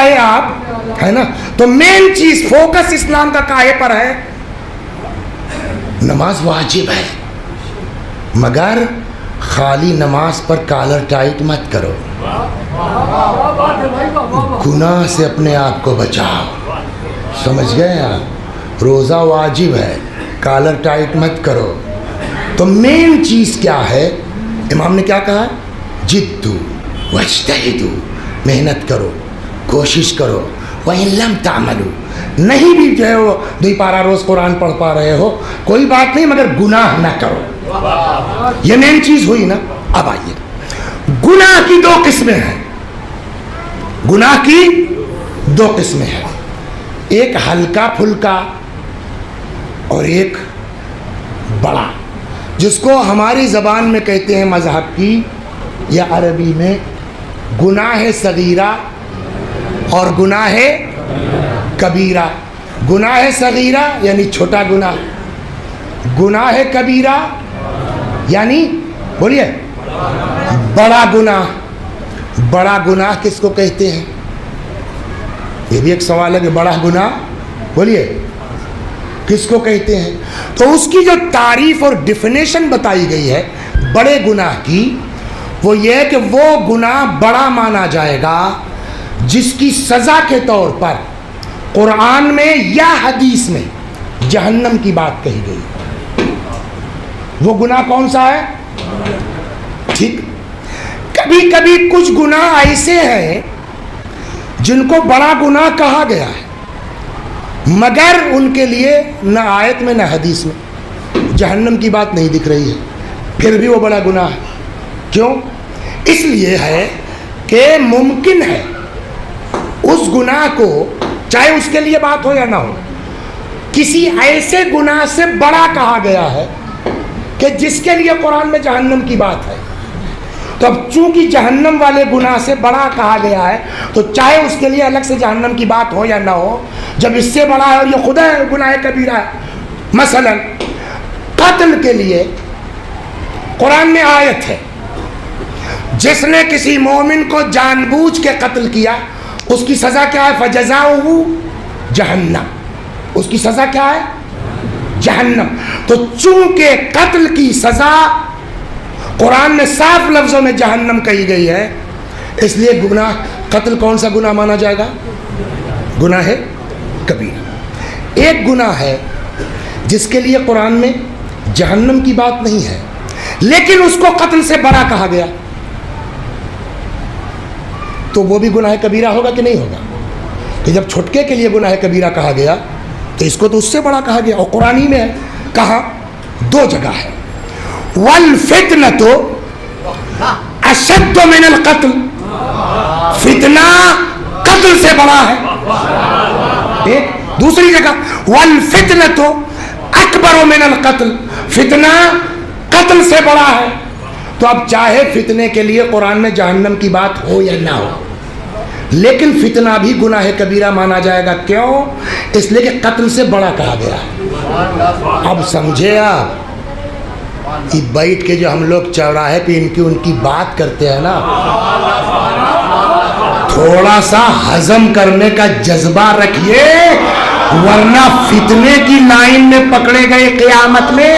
آئے آپ، ہے نا؟ تو مین چیز فوکس اسلام کا کاہے پر ہے؟ نماز واجب ہے، مگر خالی نماز پر کالر ٹائٹ مت کرو، گناہ سے اپنے آپ کو بچاؤ، سمجھ گئے آپ؟ روزہ واجب ہے، کالر ٹائٹ مت کرو۔ تو مین چیز کیا ہے؟ امام نے کیا کہا؟ جدو واجتہدو، محنت کرو، کوشش کرو، وَإِن لَمْ تَعْمَلُوا، نہیں بھی جو ہے وہ 2 پارہ روز قرآن پڑھ پا رہے ہو کوئی بات نہیں، مگر گناہ نہ کرو۔ یہ مین چیز ہوئی نا۔ اب آئیے، گناہ کی 2 قسمیں ہیں، گناہ کی 2 قسمیں ہیں، ایک ہلکا پھلکا اور ایک بڑا، جس کو ہماری زبان میں کہتے ہیں مذہب کی یا عربی میں گناہ صغیرہ اور گناہ کبیرہ۔ گناہ صغیرہ یعنی چھوٹا گناہ، گناہ کبیرہ یعنی بولیے بڑا گناہ۔ بڑا گناہ کس کو کہتے ہیں؟ یہ بھی ایک سوال ہے کہ بڑا گناہ بولیے کس کو کہتے ہیں؟ تو اس کی جو تعریف اور ڈیفینیشن بتائی گئی ہے بڑے گناہ کی، وہ یہ ہے کہ وہ گناہ بڑا مانا جائے گا جس کی سزا کے طور پر قرآن میں یا حدیث میں جہنم کی بات کہی گئی۔ وہ گناہ کون سا ہے؟ ٹھیک، کبھی کبھی کچھ گناہ ایسے ہیں جن کو بڑا گناہ کہا گیا ہے، مگر ان کے لیے نہ آیت میں نہ حدیث میں جہنم کی بات نہیں دکھ رہی ہے، پھر بھی وہ بڑا گناہ ہے۔ کیوں؟ اس لیے ہے کہ ممکن ہے اس گناہ کو، چاہے اس کے لیے بات ہو یا نہ ہو، کسی ایسے گناہ سے بڑا کہا گیا ہے کہ جس کے لیے قرآن میں جہنم کی بات ہے۔ تو اب چونکہ جہنم والے گناہ سے بڑا کہا گیا ہے، تو چاہے اس کے لیے الگ سے جہنم کی بات ہو یا نہ ہو، جب اس سے بڑا ہے اور یہ خدا گناہ کبیرہ ہے۔ مثلا قتل کے لیے قرآن میں آیت ہے، جس نے کسی مومن کو جان بوجھ کے قتل کیا اس کی سزا کیا ہے؟ فَجَزَاؤُهُ جہنم، اس کی سزا کیا ہے؟ جہنم۔ تو چونکہ قتل کی سزا قرآن میں صاف لفظوں میں جہنم کہی گئی ہے، اس لیے گناہ قتل کون سا گناہ مانا جائے گا؟ گناہ کبیرہ۔ ایک گناہ ہے جس کے لیے قرآن میں جہنم کی بات نہیں ہے لیکن اس کو قتل سے بڑا کہا گیا، تو وہ بھی گناہ کبیرہ ہوگا کہ نہیں ہوگا؟ کہ جب چھٹکے کے لیے گناہ کبیرہ کہا گیا تو اس کو تو اس سے بڑا کہا گیا، اور قرآن ہی میں ہے۔ کہاں؟ 2 جگہ ہے۔ وَالْفِتْنَةُ أَشَدُّ مِنَ الْقَتْلِ، فتنہ قتل سے بڑا ہے۔ ایک دوسری جگہ وَالْفِتْنَةُ أَكْبَرُ مِنَ الْقَتْلِ، فتنہ قتل سے بڑا ہے۔ تو اب چاہے فتنے کے لیے قرآن میں جہنم کی بات ہو یا نہ ہو، لیکن فتنہ بھی گناہ کبیرہ مانا جائے گا۔ کیوں؟ اس لیے کہ قتل سے بڑا کہا گیا ہے۔ اب سمجھے آپ، یہ بیٹھ کے جو ہم لوگ چوراہے پہ ان کی بات کرتے ہیں نا، تھوڑا سا ہضم کرنے کا جذبہ رکھیے، ورنہ فتنے کی لائن میں پکڑے گئے قیامت میں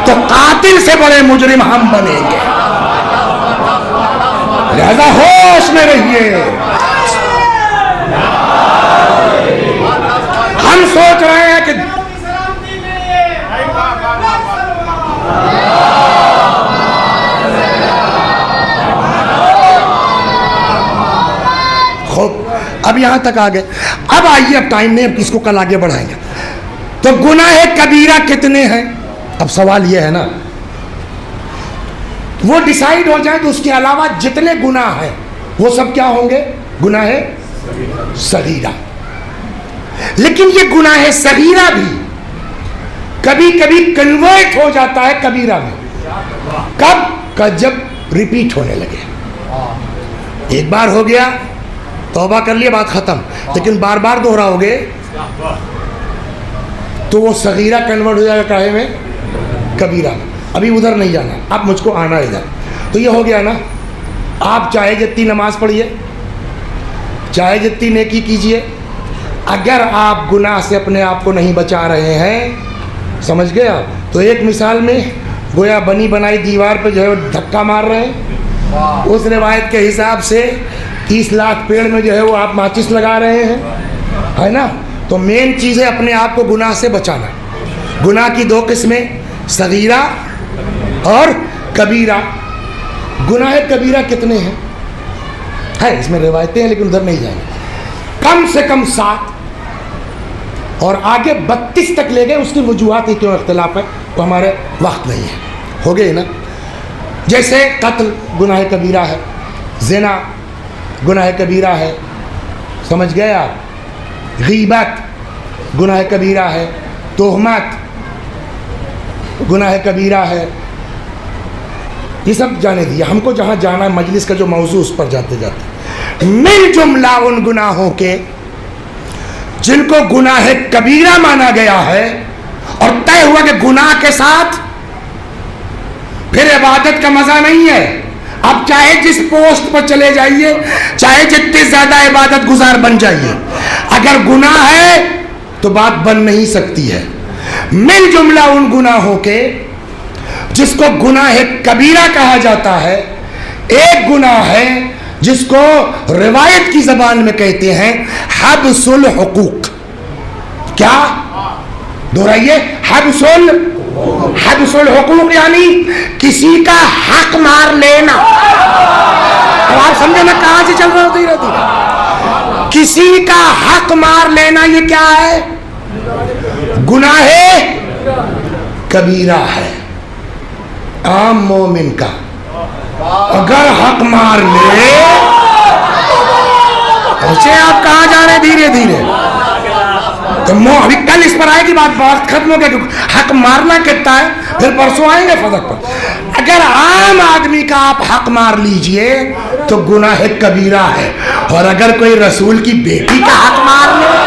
تو قاتل سے بڑے مجرم ہم بنیں گے۔ لہذا ہوش میں رہیے۔ ہم سوچ رہے ہیں کہ اب یہاں تک آ گئے، اب آئیے، اب ٹائم نہیں، اب اس کو کل آگے بڑھائیں گے۔ تو گناہ کبیرہ کتنے ہیں؟ اب سوال یہ ہے نا، وہ ڈیسائیڈ ہو جائے تو اس کے علاوہ جتنے گناہ ہیں وہ سب کیا ہوں گے؟ گناہ صغیرہ۔ لیکن یہ گناہ صغیرہ بھی کبھی کبھی کنورٹ ہو جاتا ہے کبیرہ میں۔ کب؟ جب ریپیٹ ہونے لگے۔ ایک بار ہو گیا، توبہ کر لیا، بات ختم، لیکن بار بار دہراؤ گے تو وہ صغیرہ کنورٹ ہو جائے گا کاہے میں؟ کبیرہ میں۔ ابھی ادھر نہیں جانا، اب مجھ کو آنا ادھر۔ تو یہ ہو گیا نا، آپ چاہے جتنی نماز پڑھیے، چاہے جتنی نیکی کیجیے، اگر آپ گناہ سے اپنے آپ کو نہیں بچا رہے ہیں، سمجھ گئے آپ، تو ایک مثال میں گویا بنی بنائی دیوار پہ جو ہے وہ دھکا مار رہے ہیں، اس روایت کے حساب سے 30 لاکھ پیڑ میں جو ہے وہ آپ ماچس لگا رہے ہیں، ہے نا؟ تو مین چیز ہے اپنے آپ کو گناہ سے بچانا۔ گناہ کی دو قسمیں، صغیرہ اور کبیرہ۔ گناہ کبیرہ کتنے ہیں؟ ہے اس میں روایتیں ہیں لیکن ادھر نہیں جائیں گے، کم سے کم 7 اور آگے 32 تک لے گئے۔ اس کی وجوہات ہی کیوں اختلاف ہے تو ہمارے وقت نہیں ہے، ہو گئے نا؟ جیسے قتل گناہ کبیرہ ہے، زنا گناہ کبیرہ ہے، سمجھ گئے آپ، غیبت گناہ کبیرہ ہے، تہمت گناہ کبیرہ ہے، یہ سب جانے دیا۔ ہم کو جہاں جانا ہے مجلس کا جو موضوع، اس پر جاتے جاتے من جملہ ان گناہوں کے جن کو گناہ کبیرہ مانا گیا ہے اور طے ہوا کہ گناہ کے ساتھ پھر عبادت کا مزہ نہیں ہے۔ اب چاہے جس پوسٹ پر چلے جائیے، چاہے جتنے زیادہ عبادت گزار بن جائیے، اگر گناہ ہے تو بات بن نہیں سکتی ہے۔ من جملہ ان گناہوں کے جس کو گناہ کبیرہ کہا جاتا ہے، ایک گناہ ہے جس کو روایت کی زبان میں کہتے ہیں حبس الحقوق۔ کیا؟ دہرائیے، حبس الحقوق یعنی کسی کا حق مار لینا۔ اب آپ سمجھے میں کہاں سے چل رہا ہوتی رہتی؟ کسی کا حق مار لینا یہ کیا ہے؟ گناہ کبیرہ ہے۔ عام مومن کا اگر حق مار لے، پوچھے آپ کہاں جا رہے دھیرے دھیرے، تو ابھی کل اس پر آئے گی بات ختم ہو گیا کہ حق مارنا کتنا ہے، پھر پرسوں آئیں گے فدق پر۔ اگر عام آدمی کا آپ حق مار لیجئے تو گناہ کبیرہ ہے، اور اگر کوئی رسول کی بیٹی کا حق مار لے،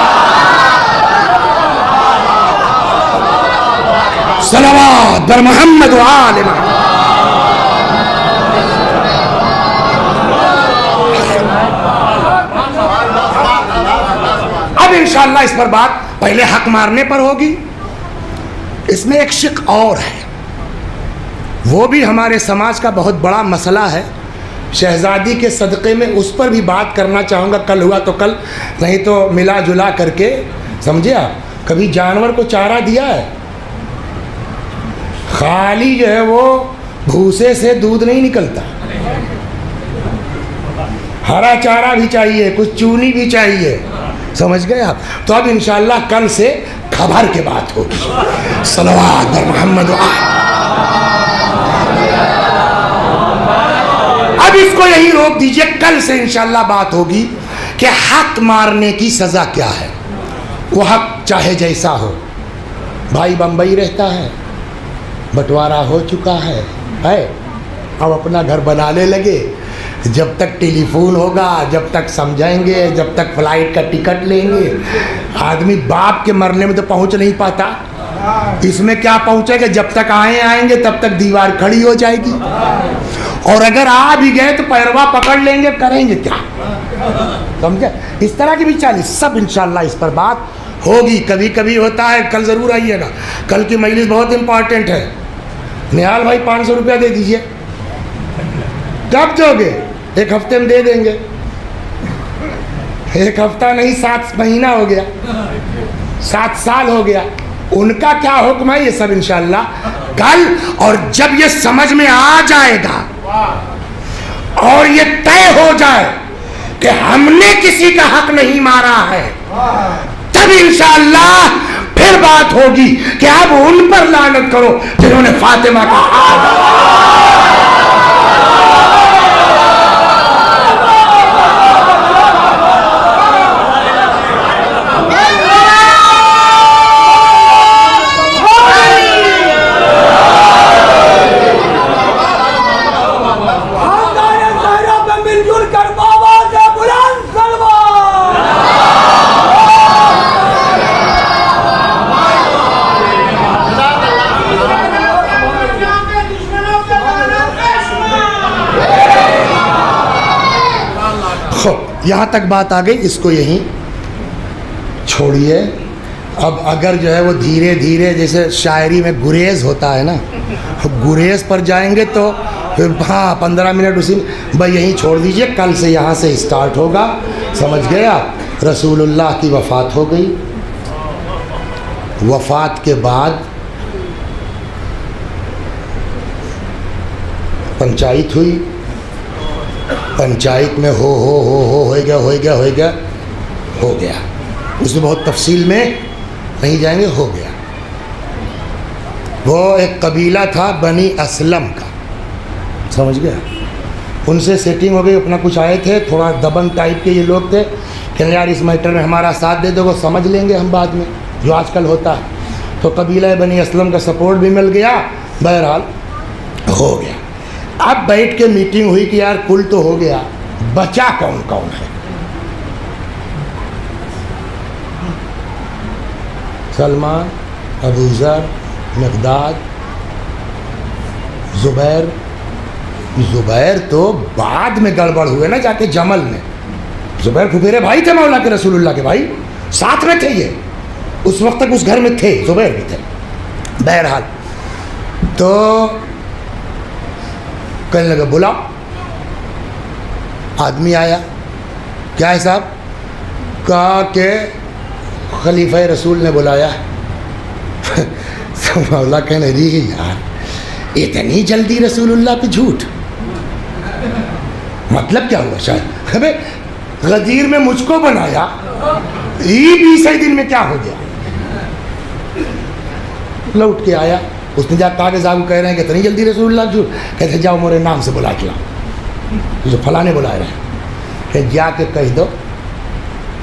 صلوات بر محمد و آل محمد۔ اب انشاءاللہ اس پر بات پہلے حق مارنے پر ہوگی۔ اس میں ایک شق اور ہے، وہ بھی ہمارے سماج کا بہت بڑا مسئلہ ہے، شہزادی کے صدقے میں اس پر بھی بات کرنا چاہوں گا، کل ہوا تو کل، نہیں تو ملا جلا کر کے، سمجھے آپ؟ کبھی جانور کو چارہ دیا ہے؟ خالی جو ہے وہ بھوسے سے دودھ نہیں نکلتا، ہرا چارہ بھی چاہیے، کچھ چونی بھی چاہیے، سمجھ گئے آپ؟ تو اب انشاءاللہ کل سے خبر کے بات ہوگی، صلوات بر محمد و آل۔ اب اس کو یہی روک دیجئے، کل سے انشاءاللہ بات ہوگی کہ حق مارنے کی سزا کیا ہے۔ وہ حق چاہے جیسا ہو، بھائی بمبئی رہتا ہے، بٹوارہ ہو چکا ہے، اب اپنا گھر بنانے لگے، جب تک ٹیلی فون ہوگا، جب تک سمجھائیں گے، جب تک فلائٹ کا ٹکٹ لیں گے، آدمی باپ کے مرنے میں تو پہنچ نہیں پاتا، اس میں کیا پہنچے گا؟ جب تک آئیں گے تب تک دیوار کھڑی ہو جائے گی، اور اگر آ بھی گئے تو پیروا پکڑ لیں گے، کریں گے کیا؟ سمجھے؟ اس طرح کی بھی چالیس سب انشاءاللہ اس پر بات ہوگی۔ کبھی کبھی ہوتا ہے، کل ضرور آئیے گا، کل کی مجلس بہت امپورٹنٹ ہے۔ نہال بھائی 500 روپیہ دے دیجئے۔ کب دو گے؟ ایک ہفتے میں دے دیں گے۔ ایک ہفتہ نہیں، 7 مہینہ ہو گیا، 7 سال ہو گیا۔ ان کا کیا حکم ہے یہ سب انشاءاللہ کل، اور جب یہ سمجھ میں آ جائے گا اور یہ طے ہو جائے کہ ہم نے کسی کا حق نہیں مارا ہے، تب انشاءاللہ پھر بات ہوگی کہ اب ان پر لعنت کرو جنہوں نے فاطمہ کا حق یہاں تک بات آ گئی، اس کو یہیں چھوڑیے. اب اگر جو ہے وہ دھیرے دھیرے جیسے شاعری میں گریز ہوتا ہے نا، گریز پر جائیں گے تو پھر ہاں 15 منٹ اسی بھائی یہیں چھوڑ دیجئے. کل سے یہاں سے اسٹارٹ ہوگا. سمجھ گئے آپ؟ رسول اللہ کی وفات ہو گئی. وفات کے بعد پنچایت ہوئی. پنچایت میں ہو گیا. اس میں بہت تفصیل میں نہیں جائیں گے. ہو گیا. وہ ایک قبیلہ تھا بنی اسلم کا، سمجھ گیا. ان سے سیٹنگ ہو گئی. اپنا کچھ آئے تھے، تھوڑا دبنگ ٹائپ کے یہ لوگ تھے کہ یار اس میٹر میں ہمارا ساتھ دے دو، وہ سمجھ لیں گے ہم بعد میں، جو آج کل ہوتا ہے. تو قبیلہ بنی اسلم کا سپورٹ بھی مل گیا. بہرحال ہو گیا. اب بیٹھ کے میٹنگ ہوئی کہ یار کل تو ہو گیا، بچا کون کون ہے. سلمان، ابو ذر، مقداد، زبیر تو بعد میں گڑبڑ ہوئے نا جا کے جمل میں. زبیر پھپھیرے بھائی تھے مولا کے رسول اللہ کے بھائی، ساتھ میں تھے. یہ اس وقت تک اس گھر میں تھے، زبیر بھی تھے. بہرحال تو کہنے لگا بلا. آدمی آیا، کیا ہے صاحب؟ کہا کہ خلیفہ رسول نے بلایا. مولا کہنے رہی یار اتنی جلدی رسول اللہ پہ جھوٹ، مطلب کیا ہوا؟ شاید ابے غدیر میں مجھ کو بنایا، 20 دن میں کیا ہو گیا؟ لوٹ کے آیا. اس نے جا کہا کہ صاحب کہہ رہے ہیں کہ اتنی جلدی رسول اللہ جھوٹ. کہتے جاؤ میرے نام سے بلا کے لاؤ، جو فلاں بلائے رہے ہیں. کہ جا کے کہہ دو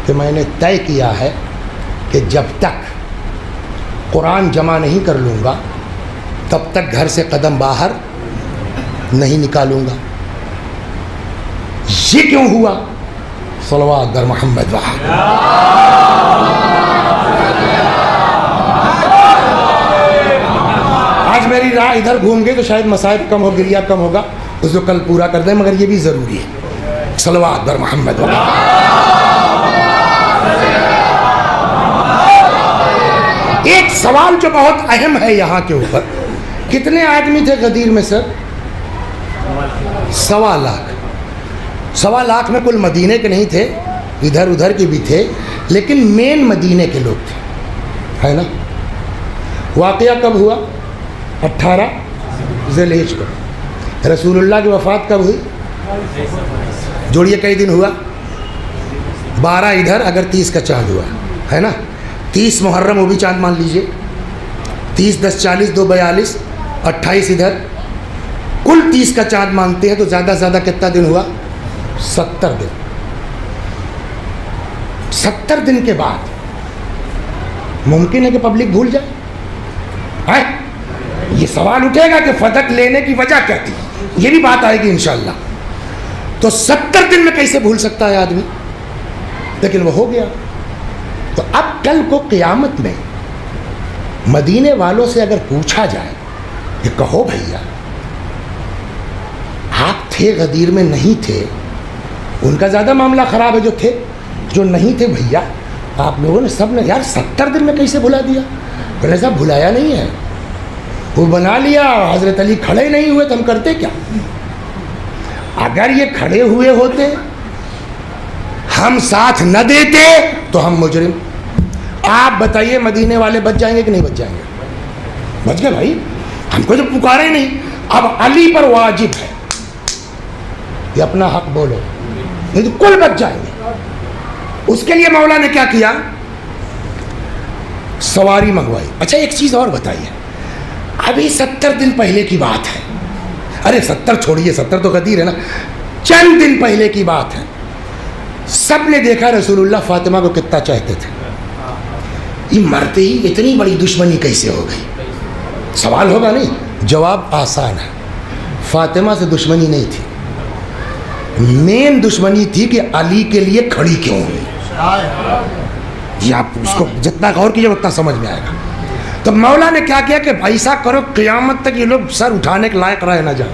کہ میں نے طے کیا ہے کہ جب تک قرآن جمع نہیں کر لوں گا تب تک گھر سے قدم باہر نہیں نکالوں گا. یہ کیوں ہوا؟ صلوات در محمد وحد. آج میری راہ ادھر گھوم گئی تو شاید مصائب کم ہو، گریا کم ہوگا، اس کو کل پورا کر دیں، مگر یہ بھی ضروری ہے. صلوات در محمد وحد. ایک سوال جو بہت اہم ہے یہاں کے اوپر، کتنے آدمی تھے غدیر میں سر؟ 1.25 لاکھ. 1.25 لاکھ میں کل مدینے کے نہیں تھے، ادھر ادھر کے بھی تھے، لیکن مین مدینے کے لوگ تھے، ہے نا. واقعہ کب ہوا؟ 18 ذی الحجہ کو. رسول اللہ کی وفات کب ہوئی؟ جوڑیے کئی دن ہوا؟ 12 ادھر، اگر 30 کا چاند ہوا ہے نا، 30 محرم وہ بھی چاند مان لیجئے، 30 10 40 2 42 28 ادھر، کل 30 کا چاند مانتے ہیں تو زیادہ سے زیادہ کتنا دن ہوا؟ 70 دن. 70 دن کے بعد ممکن ہے کہ پبلک بھول جائے. یہ سوال اٹھے گا کہ فتح لینے کی وجہ کیا تھی، یہ بھی بات آئے گی انشاءاللہ. تو 70 دن میں کیسے بھول سکتا ہے آدمی؟ لیکن وہ ہو گیا. تو اب کل کو قیامت میں مدینے والوں سے اگر پوچھا جائے کہ کہو بھیا آپ تھے غدیر میں نہیں تھے، ان کا زیادہ معاملہ خراب ہے جو تھے. جو نہیں تھے بھیا آپ لوگوں نے سب نے یار 70 دن میں کیسے بھلا دیا؟ بولے صاحب بھلایا نہیں ہے، وہ بنا لیا. حضرت علی کھڑے نہیں ہوئے تو ہم کرتے کیا؟ اگر یہ کھڑے ہوئے ہوتے، ہم ساتھ نہ دیتے تو ہم مجرم. آپ بتائیے مدینے والے بچ جائیں گے کہ نہیں بچ جائیں گے؟ بچ گئے بھائی، ہم کو تو پکارے نہیں. اب علی پر واجب ہے کہ اپنا حق بولو، نہیں تو کل بچ جائیں گے. اس کے لیے مولا نے کیا کیا؟ سواری منگوائی. اچھا ایک چیز اور بتائیے، ابھی 70 دن پہلے کی بات ہے. ارے 70 چھوڑیے، 70 تو غدیر ہے نا، چند دن پہلے کی بات ہے. سب نے دیکھا رسول اللہ فاطمہ کو کتنا چاہتے تھے. یہ مرتے ہی اتنی بڑی دشمنی کیسے ہو گئی؟ سوال ہوگا نہیں؟ جواب آسان ہے. فاطمہ سے دشمنی نہیں تھی، مین دشمنی تھی کہ علی کے لیے کھڑی کیوں ہوئی. یہ آپ اس کو جتنا غور کیجیے اتنا سمجھ میں آئے گا. تو مولا نے کیا کیا کہ ایسا کرو قیامت تک یہ لوگ سر اٹھانے کے لائق رہ نہ جائیں.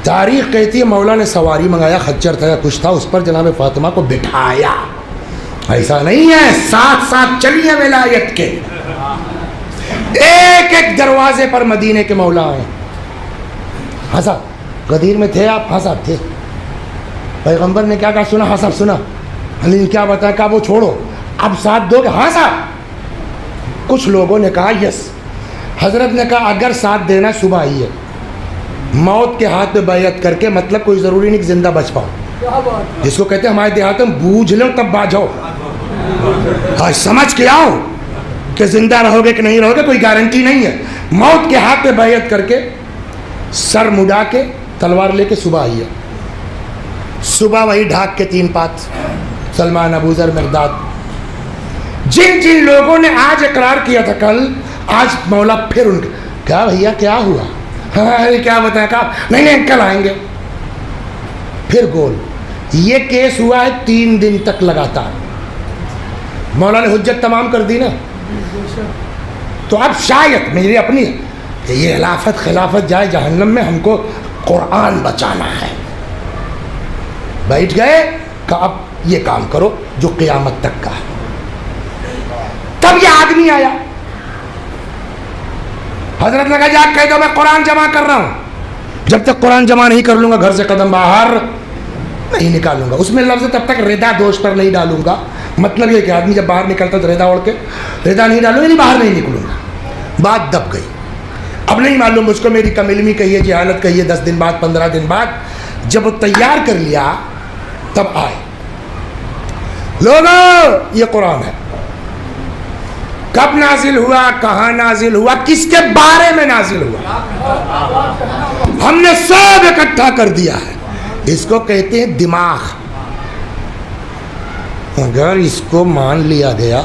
تاریخ کہتی ہے مولا نے سواری منگایا، خچر تھا یا کچھ تھا، اس پر جناب فاطمہ کو بٹھایا. ایسا نہیں ہے، ساتھ ساتھ چلیے ولایت کے. ایک ایک دروازے پر مدینے کے مولا آئے. ہاں صاحب غدیر میں تھے آپ؟ ہاں صاحب تھے. پیغمبر نے کیا کہا؟ سنا؟ ہاں صاحب سنا. علی نے کیا بتایا؟ کہا وہ چھوڑو، اب ساتھ دو گے؟ ہاں صاحب. کچھ لوگوں نے کہا یس. حضرت نے کہا اگر ساتھ دینا صبح آئیے، موت کے ہاتھ میں بیعت کر کے، مطلب کوئی ضروری نہیں کہ زندہ بچ پاؤ، جس کو کہتے ہیں ہمارے دیہات میں بوجھ لو تب باجو. آج سمجھ کے آؤ کہ زندہ رہو گے کہ نہیں رہو گے، کوئی گارنٹی نہیں ہے. موت کے ہاتھ میں بیعت کر کے، سر مڈا کے، تلوار لے کے صبح آئیے. صبح وہی ڈھاک کے 3 پات، سلمان، ابو ذر، مقداد. جن جن لوگوں نے آج اقرار کیا تھا کل، آج مولا پھر ان کیا بھیا کیا ہوا؟ ہاں کیا بتایا؟ کہا نہیں کل آئیں گے. پھر گول. یہ کیس ہوا ہے 3 دن تک لگاتار. مولا نے حجت تمام کر دی نا. تو اب شاید میری اپنی ہے کہ یہ خلافت جائے جہنم میں، ہم کو قرآن بچانا ہے. بیٹھ گئے کہ اب یہ کام کرو جو قیامت تک کا ہے. تب یہ آدمی آیا. حضرت نے کہا جا کہہ دو میں قرآن جمع کر رہا ہوں. جب تک قرآن جمع نہیں کر لوں گا گھر سے قدم باہر نہیں نکالوں گا. اس میں لفظ تب تک ردا دوش پر نہیں ڈالوں گا. مطلب یہ کہ آدمی جب باہر نکلتا تو ردا اوڑھ کے ردا نہیں ڈالوں گا، یعنی باہر نہیں نکلوں گا. بات دب گئی. اب نہیں معلوم مجھ کو میری کم علمی کہیے، جہالت کہیے، 10 دن بعد 15 دن بعد جب وہ تیار کر لیا تب آئے. لوگوں یہ قرآن ہے، کب نازل ہوا، کہاں نازل ہوا، کس کے بارے میں نازل ہوا، ہم نے سب اکٹھا کر دیا ہے. اس کو کہتے ہیں دماغ. اگر اس کو مان لیا گیا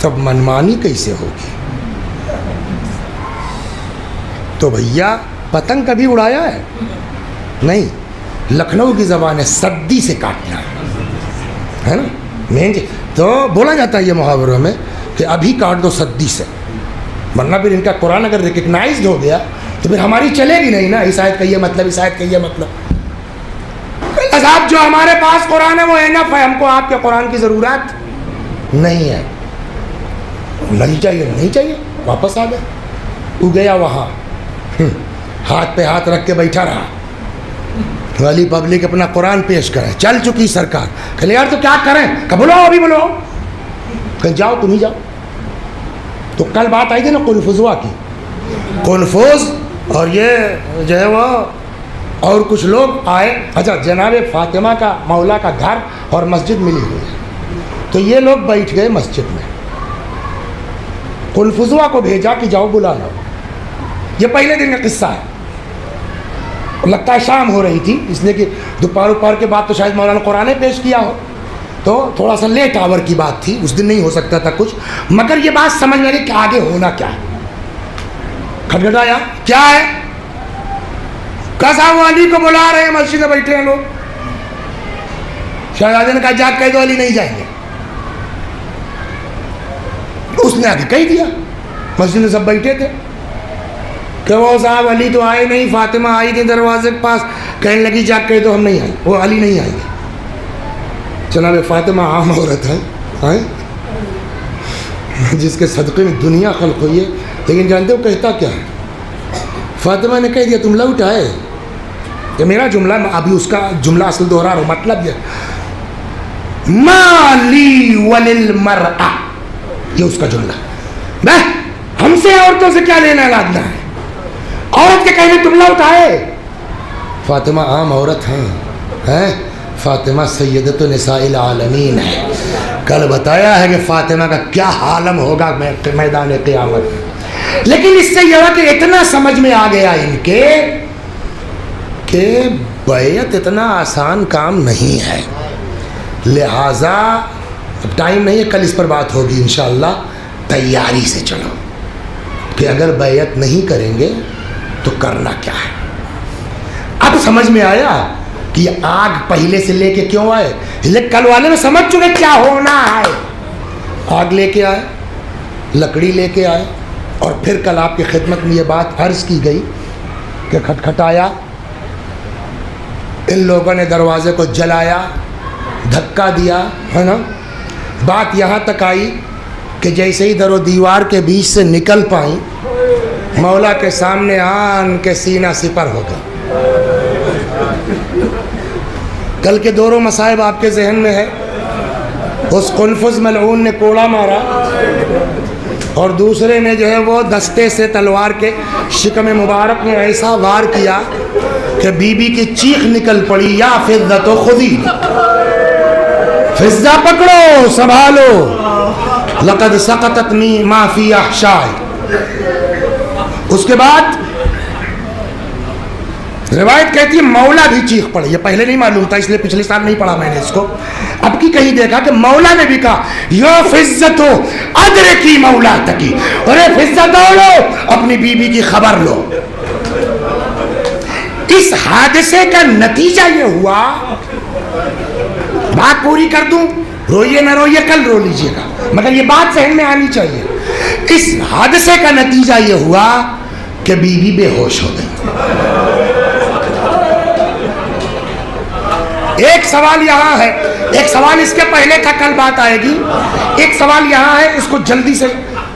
تب منمانی کیسے ہوگی؟ تو بھیا پتنگ کبھی اڑایا ہے؟ نہیں. لکھنؤ کی زبان ہے سدی سے کاٹنا ہے نا. مین تو بولا جاتا ہے یہ محاوروں میں کہ ابھی کاٹ دو سدی سے، ورنہ پھر ان کا قرآن اگر ریکگنائزڈ ہو گیا تو پھر ہماری چلے گی نہیں نا. اس آیت کا یہ مطلب، اس آیت کا یہ مطلب. صاحب جو ہمارے پاس قرآن ہے وہ انف ہے، ہم کو آپ کے قرآن کی ضرورت نہیں ہے. نہیں چاہیے، نہیں چاہیے. واپس آ گئے. وہ گیا وہاں ہاتھ پہ ہاتھ رکھ کے بیٹھا رہا. والی پبلک اپنا قرآن پیش کرے. چل چکی سرکار. کہ یار تو کیا کریں؟ کہ بولو ابھی بولو. کہ جاؤ تم ہی جاؤ. تو کل بات آئی تھی نا کنفوزوا کی. کنفوز اور یہ جو ہے وہ اور کچھ لوگ آئے. اچھا جناب فاطمہ کا مولا کا گھر اور مسجد ملی ہوئی ہے، تو یہ لوگ بیٹھ گئے مسجد میں. کنفوزوا کو بھیجا کہ جاؤ بلا لاؤ. یہ پہلے دن کا قصہ ہے. لگتا ہے شام ہو رہی تھی، اس لیے کہ دوپہر کے بعد تو شاید مولانا قرآن پیش کیا ہو، تو تھوڑا سا لیٹ آور کی بات تھی. اس دن نہیں ہو سکتا تھا کچھ، مگر یہ بات سمجھ میں آئی کہ آگے ہونا کیا ہے. کھٹکھٹایا. کیا ہے؟ کسا وہ علی کو بلا رہے ہیں، مسجد میں بیٹھے ہیں لوگ. شہزادے نے کہا جا کہہ دو علی نہیں جائیں گے. اس نے آگے کہہ دیا. مسجد میں سب بیٹھے تھے کہ وہ صاحب علی تو آئے نہیں، فاطمہ آئی تھی دروازے کے پاس، کہنے لگی جا کہہ دو ہم نہیں آئیں، وہ علی نہیں آئیں گے. جناب فاطمہ عام عورت ہے جس کے صدقے میں دنیا خلق ہوئی ہے، لیکن جانتے ہو کہتا کیا ہے؟ فاطمہ نے کہہ دیا تم لوٹ آئے. یہ میرا جملہ، ابھی اس کا جملہ اصل دوہرا رہا ہوں. مطلب یہ ما لی وللمرأة، یہ اس کا جملہ. میں ہم سے عورتوں سے کیا لینا لادنا ہے؟ عورت کے کہنے تم لوٹ آئے. فاطمہ عام عورت ہیں. فاطمہ سیدۃ نساء العالمین ہے. کل بتایا ہے کہ فاطمہ کا کیا عالم ہوگا میدان قیامت میں. لیکن اس سے یہ ہوا کہ اتنا سمجھ میں آ گیا ان کے کہ بیعت اتنا آسان کام نہیں ہے. لہٰذا اب ٹائم نہیں ہے، کل اس پر بات ہوگی انشاءاللہ. تیاری سے چلو کہ اگر بیعت نہیں کریں گے تو کرنا کیا ہے. اب سمجھ میں آیا کہ یہ آگ پہلے سے لے کے کیوں آئے. کل والے میں سمجھ چکے کیا ہونا ہے. آگ لے کے آئے، لکڑی لے کے آئے، اور پھر کل آپ کی خدمت میں یہ بات عرض کی گئی کہ کھٹکھٹایا، ان لوگوں نے دروازے کو جلایا، دھکا دیا، ہے نا. بات یہاں تک آئی کہ جیسے ہی در و دیوار کے بیچ سے نکل پائیں، مولا کے سامنے آن کے سینہ سپر ہو گیا. کل کے دور و مصائب آپ کے ذہن میں ہے. اس قنفذ ملعون نے کوڑا مارا اور دوسرے نے جو ہے وہ دستے سے تلوار کے شکم مبارک میں ایسا وار کیا کہ بی بی کی چیخ نکل پڑی، یا فضہ خودی، فضہ پکڑو سنبھالو، لقد سقطت ما فی احشاء. اس کے بعد روایت کہتی ہے مولا بھی چیخ پڑے. یہ پہلے نہیں معلوم تھا، اس لیے پچھلے سال نہیں پڑھا میں نے اس کو. اب کی کہیں دیکھا کہ مولا نے بھی کہا یا فضت ہو ادرکی مولا تکی، ارے فضہ دوڑو اپنی بیوی کی خبر لو. اس حادثے کا نتیجہ یہ ہوا، بات پوری کر دوں، روئیے نہ روئیے کل رو لیجئے گا، مگر یہ بات ذہن میں آنی چاہیے. اس حادثے کا نتیجہ یہ ہوا کہ بیوی بے ہوش ہو گئی. ایک سوال یہاں ہے، ایک سوال اس کے پہلے تھا، کل بات آئے گی. ایک سوال یہاں ہے، اس کو جلدی سے،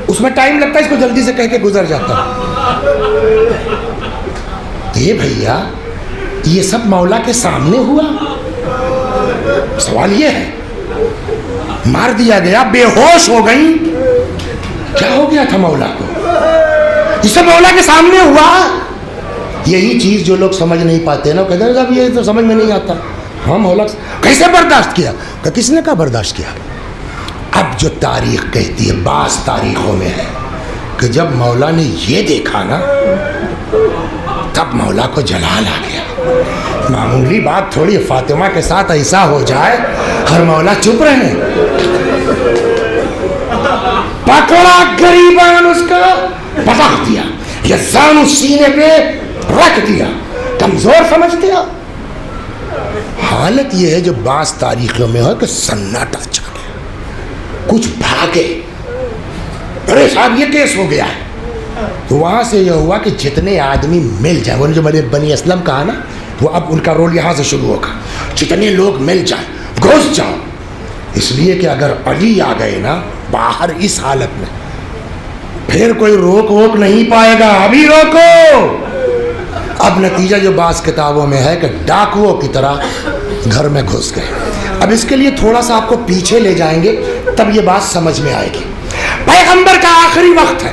اس میں ٹائم لگتا ہے، اس کو جلدی سے کہہ کے گزر جاتا. یہ بھیا یہ سب مولا کے سامنے ہوا. سوال یہ ہے، مار دیا گیا، بے ہوش ہو گئی، کیا ہو گیا تھا مولا کو؟ یہ سب مولا کے سامنے ہوا. یہی چیز جو لوگ سمجھ نہیں پاتے نا، کہتے ہیں اب یہ تو سمجھ میں نہیں آتا. ہاں مولا کیسے برداشت کیا؟ کہ کس نے کہا برداشت کیا؟ اب جو تاریخ کہتی ہے، بعض تاریخوں میں ہے کہ جب مولا نے یہ دیکھا نا تب مولا کو جلال آ گیا. معمولی بات تھوڑی فاطمہ کے ساتھ ایسا ہو جائے ہر مولا چپ رہے. پکڑا گریبان اس کا پٹخ دیا، یہ زانو سینے پہ رکھ دیا، کمزور سمجھ دیا. حالت یہ ہے جو بعض تاریخوں میں ہے کہ سناٹا چھا گیا، کچھ بھاگے، ارے صاحب یہ کیس ہو گیا ہے. تو وہاں سے یہ ہوا کہ جتنے آدمی مل جائیں، وہ جو بنی اسلم کہا نا، وہ اب ان کا رول یہاں سے شروع ہوگا. جتنے لوگ مل جائیں، گھس جاؤ، اس لیے کہ اگر علی آ گئے نا باہر اس حالت میں، پھر کوئی روک ووک نہیں پائے گا، ابھی روکو. اب نتیجہ جو بعض کتابوں میں ہے کہ ڈاکوؤں کی طرح گھر میں گھس گئے. اب اس کے لیے تھوڑا سا آپ کو پیچھے لے جائیں گے تب یہ بات سمجھ میں آئے گی. پیغمبر کا آخری وقت ہے،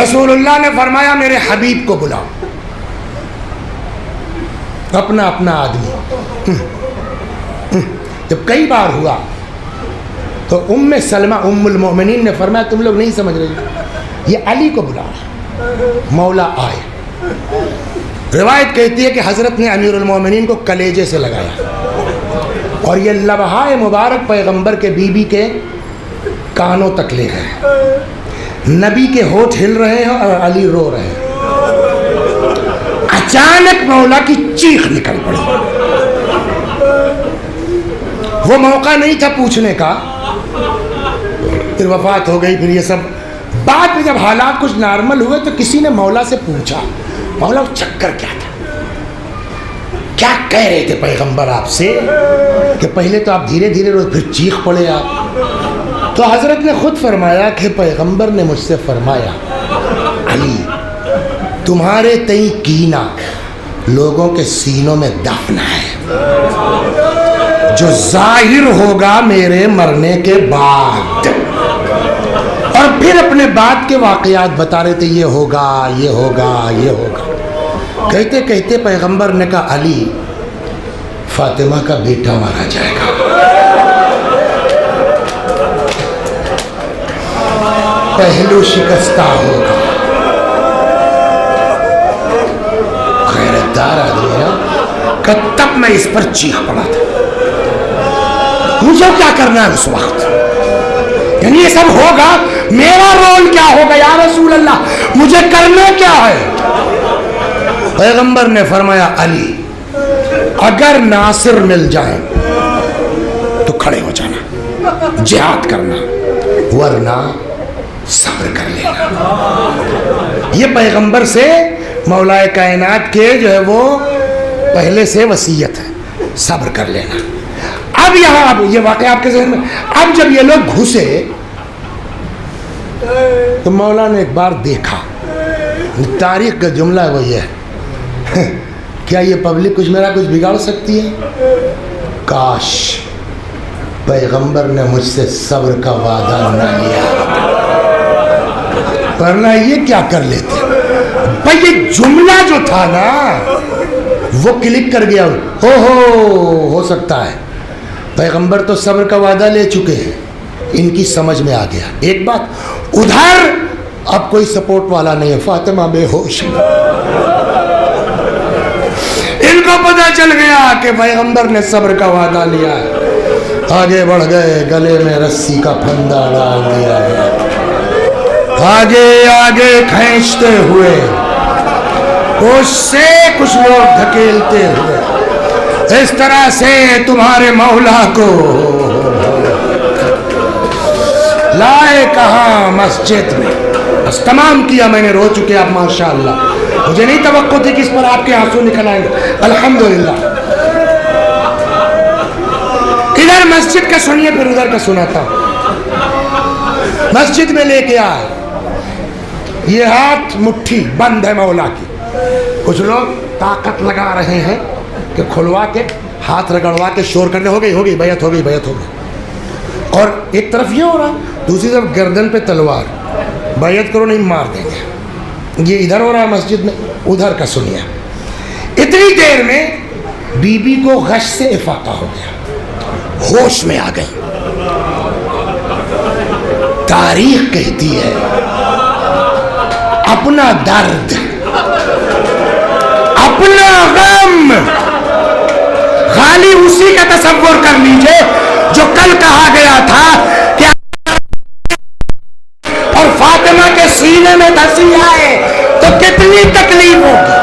رسول اللہ نے فرمایا میرے حبیب کو بلاؤ، اپنا اپنا آدمی. جب کئی بار ہوا تو ام سلمہ ام المؤمنین نے فرمایا تم لوگ نہیں سمجھ رہے، یہ علی کو بلاؤ. مولا آئے. روایت کہتی ہے کہ حضرت نے امیر المومنین کو کلیجے سے لگایا اور یہ لمحہ مبارک پیغمبر کے بیوی کے کانوں تک لے گئے. نبی کے ہونٹ ہل رہے ہیں اور علی رو رہے ہیں. اچانک مولا کی چیخ نکل پڑی. وہ موقع نہیں تھا پوچھنے کا، پھر وفات ہو گئی. پھر یہ سب بعد میں جب حالات کچھ نارمل ہوئے تو کسی نے مولا سے پوچھا مولا چکر کیا تھا، کیا کہہ رہے تھے پیغمبر آپ سے کہ پہلے تو آپ دھیرے دھیرے رو پھر چیخ پڑے آپ. تو حضرت نے خود فرمایا کہ پیغمبر نے مجھ سے فرمایا علی تمہارے تئیں کینہ لوگوں کے سینوں میں دفن ہے، جو ظاہر ہوگا میرے مرنے کے بعد. اور پھر اپنے بعد کے واقعات بتا رہے تھے، یہ ہوگا یہ ہوگا یہ ہوگا. کہتے کہتے پیغمبر نے کہا علی فاطمہ کا بیٹا مارا جائے گا. پہلو شکستہ ہوگا. خیرتدار آدمی نا کہ تب میں اس پر چیخ پڑا تھا. مجھے کیا کرنا ہے اس وقت، یعنی یہ سب ہوگا، میرا رول کیا ہوگا یا رسول اللہ، مجھے کرنا کیا ہے؟ پیغمبر نے فرمایا علی اگر ناصر مل جائیں تو کھڑے ہو جانا، جہاد کرنا، ورنہ صبر کر لینا. یہ پیغمبر سے مولا کائنات کے جو ہے وہ پہلے سے وصیت ہے، صبر کر لینا۔ اب یہاں اب یہ واقعہ آپ کے ذہن میں، اب جب یہ لوگ گھسے تو مولا نے ایک بار دیکھا، تاریخ کا جملہ ہے وہ یہ ہے، کیا یہ پبلک میرا کچھ بگاڑ سکتی ہے؟ کاش پیغمبر نے مجھ سے صبر کا وعدہ نہ لیا، ورنہ یہ کیا کر لیتے۔ بھائی یہ جملہ جو تھا نا وہ کلک کر گیا، ہو سکتا ہے پیغمبر تو صبر کا وعدہ لے چکے ہیں، ان کی سمجھ میں آ گیا۔ ایک بات ادھر اب کوئی سپورٹ والا نہیں ہے، فاطمہ بے ہوش، ان کو پتہ چل گیا کہ پیغمبر نے صبر کا وعدہ لیا ہے، آگے بڑھ گئے، گلے میں رسی کا پھندا ڈال دیا ہے، آگے آگے کھینچتے ہوئے، اس سے کچھ لوگ دھکیلتے ہوئے، اس طرح سے تمہارے مولا کو لائے کہاں مسجد میں۔ بس تمام کیا میں نے، رو چکے آپ ماشاءاللہ، مجھے نہیں توقع تھی کہ اس پر آپ کے آنسو نکل آئیں گے، الحمدللہ۔ ادھر مسجد کا سنیے پھر ادھر کا سناتا ہوں۔ مسجد میں لے کے آئے، یہ ہاتھ مٹھی بند ہے مولا کی، کچھ لوگ طاقت لگا رہے ہیں کہ کھلوا کے ہاتھ رگڑوا کے شور کرنے، ہو گئی بیعت ہو گئی، اور ایک طرف یہ ہو رہا، دوسری طرف گردن پہ تلوار، بیعت کرو نہیں مار دیں گے، یہ ادھر ہو رہا ہے مسجد میں، ادھر کا سنیے۔ اتنی دیر میں بی بی کو غش سے افاقہ ہو گیا، ہوش میں آ گئی۔ تاریخ کہتی ہے اپنا درد، اپنا غم خالی اسی کا تصور کر لیجئے جو کل کہا گیا تھا کہ اور فاطمہ کے سینے میں دھسی آئے تو کتنی تکلیف ہوگی۔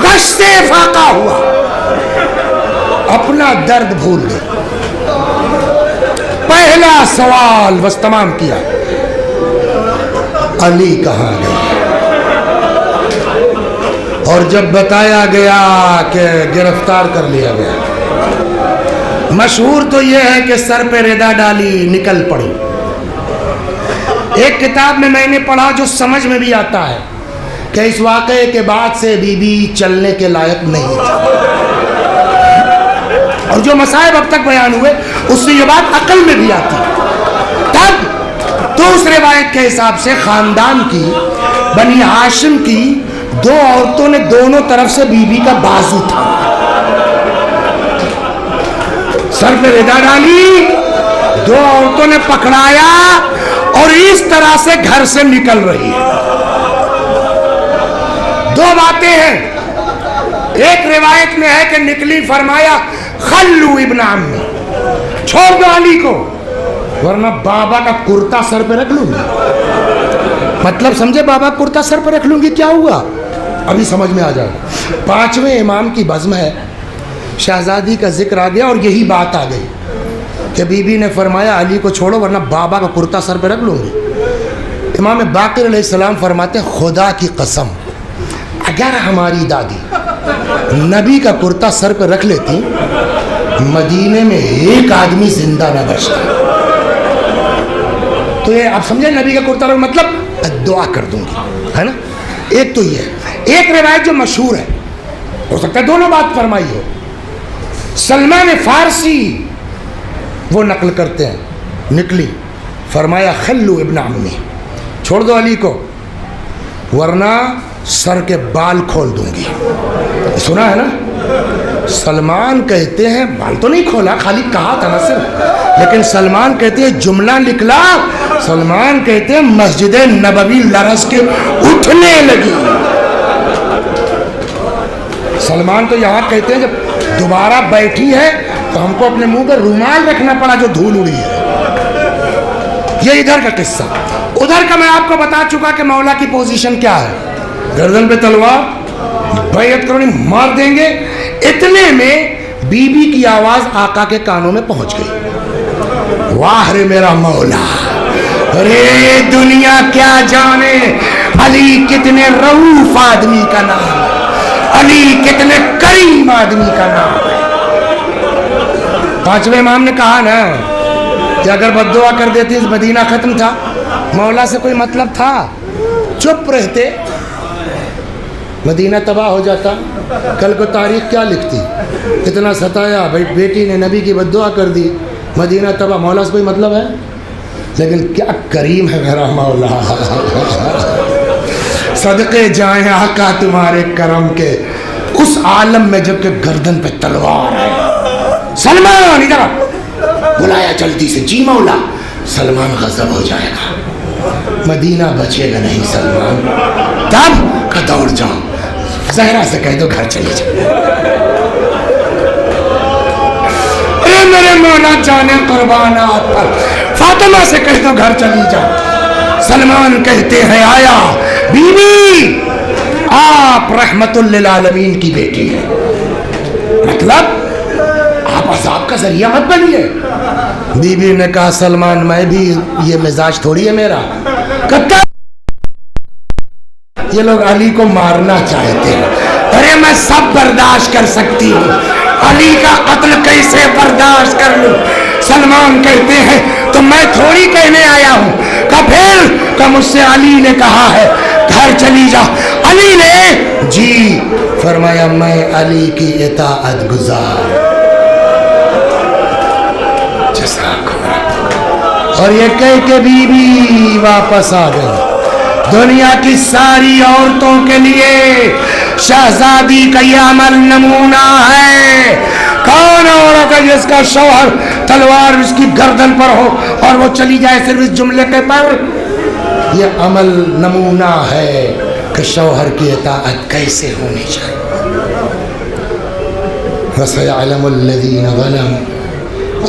غش سے فاقہ ہوا، اپنا درد بھول گئے۔ پہلا سوال بس تمام کیا، علی کہاں گئے؟ اور جب بتایا گیا کہ گرفتار کر لیا گیا، مشہور تو یہ ہے کہ سر پہ ردا ڈالی نکل پڑی۔ ایک کتاب میں نے پڑھا جو سمجھ میں بھی آتا ہے کہ اس واقعے کے بعد سے بی بی چلنے کے لائق نہیں تھی، اور جو مصائب اب تک بیان ہوئے اس سے یہ بات عقل میں بھی آتی۔ تب تو اس روایت کے حساب سے خاندان کی، بنی ہاشم کی دو عورتوں نے دونوں طرف سے بی بی کا بازو تھا، سر پہ ردا ڈالی، دو عورتوں نے پکڑایا اور اس طرح سے گھر سے نکل رہی ہے۔ دو باتیں ہیں، ایک روایت میں ہے کہ نکلی، فرمایا خلو ابن عمی، چھوڑ دو علی کو ورنہ بابا کا کرتا سر پہ رکھ لوں گی۔ مطلب سمجھے، بابا کرتا سر پہ رکھ لوں گی، کیا ہوا ابھی سمجھ میں آ جائے گا۔ پانچویں امام کی بزم ہے، شہزادی کا ذکر آ گیا اور یہی بات آ گئی کہ بی بی نے فرمایا علی کو چھوڑو ورنہ بابا کا کرتا سر پہ رکھ لوں گی۔ امام باقر علیہ السلام فرماتے ہیں خدا کی قسم اگر ہماری دادی نبی کا کرتا سر پہ رکھ لیتی مدینے میں ایک آدمی زندہ نہ بچتا۔ تو یہ آپ سمجھیں نبی کا کرتا مطلب دعا کر دوں گی، ہے نا۔ ایک تو یہ ایک روایت جو مشہور ہے، ہو سکتا ہے دونوں بات فرمائی ہو، سلمان فارسی وہ نقل کرتے ہیں، نکلی فرمایا خلو ابن عمی، چھوڑ دو علی کو ورنہ سر کے بال کھول دوں گی۔ سنا ہے نا، سلمان کہتے ہیں بال تو نہیں کھولا، خالی کہا تھا نا صرف، لیکن سلمان کہتے ہیں جملہ نکلا، سلمان کہتے ہیں مسجد نبوی لرز کے اٹھنے لگی۔ سلمان تو یہاں کہتے ہیں جب دوبارہ بیٹھی ہے تو ہم کو اپنے منہ پر رومال رکھنا پڑا جو دھول اڑی ہے۔ یہ ادھر کا قصہ۔ ادھر کا میں آپ کو بتا چکا کہ مولا کی پوزیشن کیا ہے، گردن پہ تلوار، بیعت کرو نہیں مار دیں گے۔ اتنے میں بی بی کی آواز آقا کے کانوں میں پہنچ گئی، واہ رے میرا مولا، ارے دنیا کیا جانے علی کتنے رؤوف آدمی کا نام ہے، علی کتنے کریم آدمی کا نام ہے۔ پانچویں امام نے کہا نا کہ اگر بد دعا کر دیتی اس مدینہ ختم تھا، مولا سے کوئی مطلب تھا، چپ رہتے مدینہ تباہ ہو جاتا، کل کو تاریخ کیا لکھتی، اتنا ستایا بیٹی نے نبی کی بد دعا کر دی، مدینہ تباہ، مولا سے کوئی مطلب ہے؟ لیکن کیا کریم ہے میرا مولا، صدقے جائیں آقا تمہارے کرم کے، اس عالم میں جب کہ گردن پہ تلوار ہے، سلمان ادھر بلایا جلدی سے، جی مولا، سلمان غضب ہو جائے گا، مدینہ بچے گا نہیں سلمان، تب کا دوڑ جاؤ، زہرا سے کہہ دو گھر چلے جاؤ، ارے میرے مولا جانے قربانات پر، فاطمہ سے کہہ دو گھر چلی جاؤ۔ سلمان کہتے ہیں آیا بی بی آپ رحمت للعالمین کی بیٹی ہے، مطلب آپ عذاب کا ذریعہ مت بنیے۔ بی بی نے کہا سلمان میں بھی یہ مزاج تھوڑی ہے میرا، کتا یہ لوگ علی کو مارنا چاہتے ہیں، ارے میں سب برداشت کر سکتی ہوں، علی کا قتل کیسے برداشت کر لوں؟ سلمان کہتے ہیں تو میں تھوڑی کہنے آیا ہوں، کہ پھر کہ مجھ سے علی نے کہا ہے گھر چلی جا، علی نے جی فرمایا میں علی کی اطاعت گزار، اور یہ کہہ کے بی بی واپس آ گئی۔ دنیا کی ساری عورتوں کے لیے شہزادی کا یہ عمل نمونہ ہے، کون عورت ہے جس کا شوہر تلوار اس کی گردن پر ہو اور وہ چلی جائے صرف اس جملے کے پر؟ یہ عمل نمونہ ہے کہ شوہر کی اطاعت کیسے ہونی چاہیے۔ وَسَيَعْلَمُ الَّذِينَ ظَلَمُوا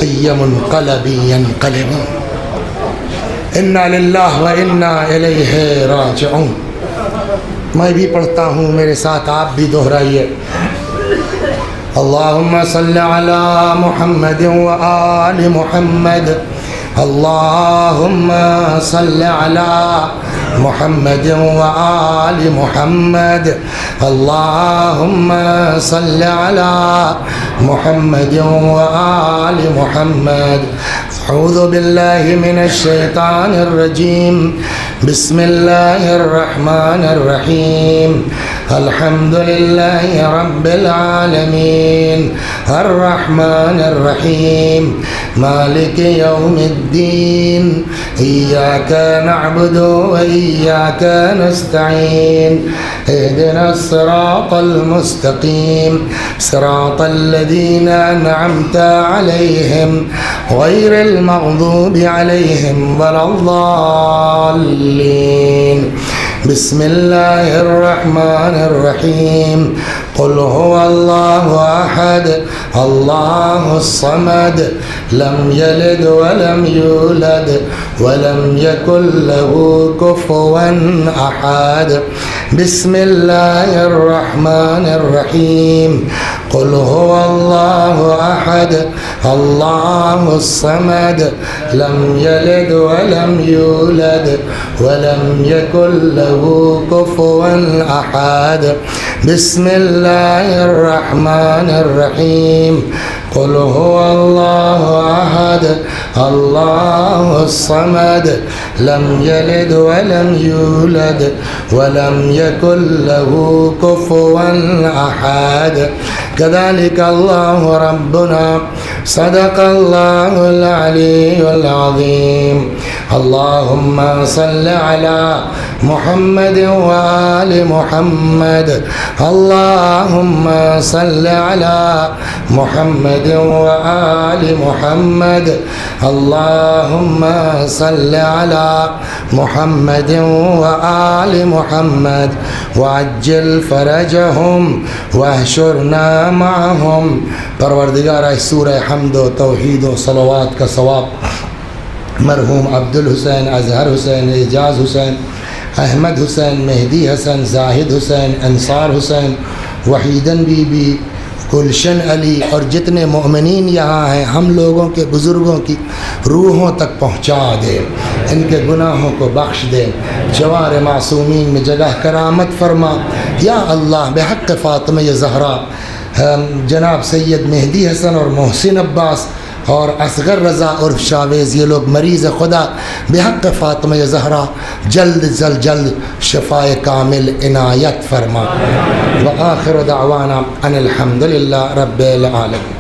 أَيَّ مُنقَلَبٍ يَنقَلِبُونَ اِنَّا لِلَّهِ وَإِنَّا إِلَيْهِ رَاجِعُونَ۔ میں بھی پڑھتا ہوں، میرے ساتھ آپ بھی دہرائیے، اللہم صلی علی محمد وآل محمد، اللہم صلی علی محمد وآل محمد، اللہم صلی علی محمد وآل محمد۔ اعوذ باللہ من الشیطان الرجیم، بسم اللہ الرحمن الرحیم، الحمد للہ رب العالمین، الرحمن الرحیم، مالک یوم الدین، ایاک نعبد و ایاک نستعین، اہدنا الصراط المستقیم، صراط الذین انعمت علیہم غیر المغضوب علیہم ولا الضالین۔ بسم اللہ الرحمن الرحیم، قل هو اللہ احد اللہ الصمد لم یلد ولم یولد ولم یکن له کفوا احد۔ بسم اللہ الرحمن الرحیم، قل هو اللہ احد اللہ الصمد لم یلد ولم یولد ولم یکن له کفوا احد۔ بسم اللہ الرحمن الرحیم، قل هو اللہ احد اللہ الصمد لم یلد ولم یولد ولم یکن له کفوا احد۔ كذلك الله ربنا صدق الله العلي العظيم۔ اللهم صل على محمد وآل محمد، اللهم صل على محمد وآل محمد، اللهم صل على محمد وآل محمد، وعجل فرجهم واحشرنا معهم۔ پروردگارہ سورہ حمد و توحید و صلوات کا ثواب مرحوم عبد الحسین، اظہر حسین، اعجاز حسین، احمد حسین، مہدی حسن، زاہد حسین، انصار حسین، وحیدن بی بی، گلشن علی اور جتنے مومنین یہاں ہیں ہم لوگوں کے بزرگوں کی روحوں تک پہنچا دے، ان کے گناہوں کو بخش دے، جوار معصومین میں جگہ کرامت فرما یا اللہ، بحق فاطمہ زہرا، جناب سید مہدی حسن اور محسن عباس اور اصغر رضا عرف شاویز، یہ لوگ مریض خدا، بحق فاطمہ زہرا جلد جلد شفائے کامل عنایت فرما۔ وآخر دعوانا ان الحمد للہ رب العالمین۔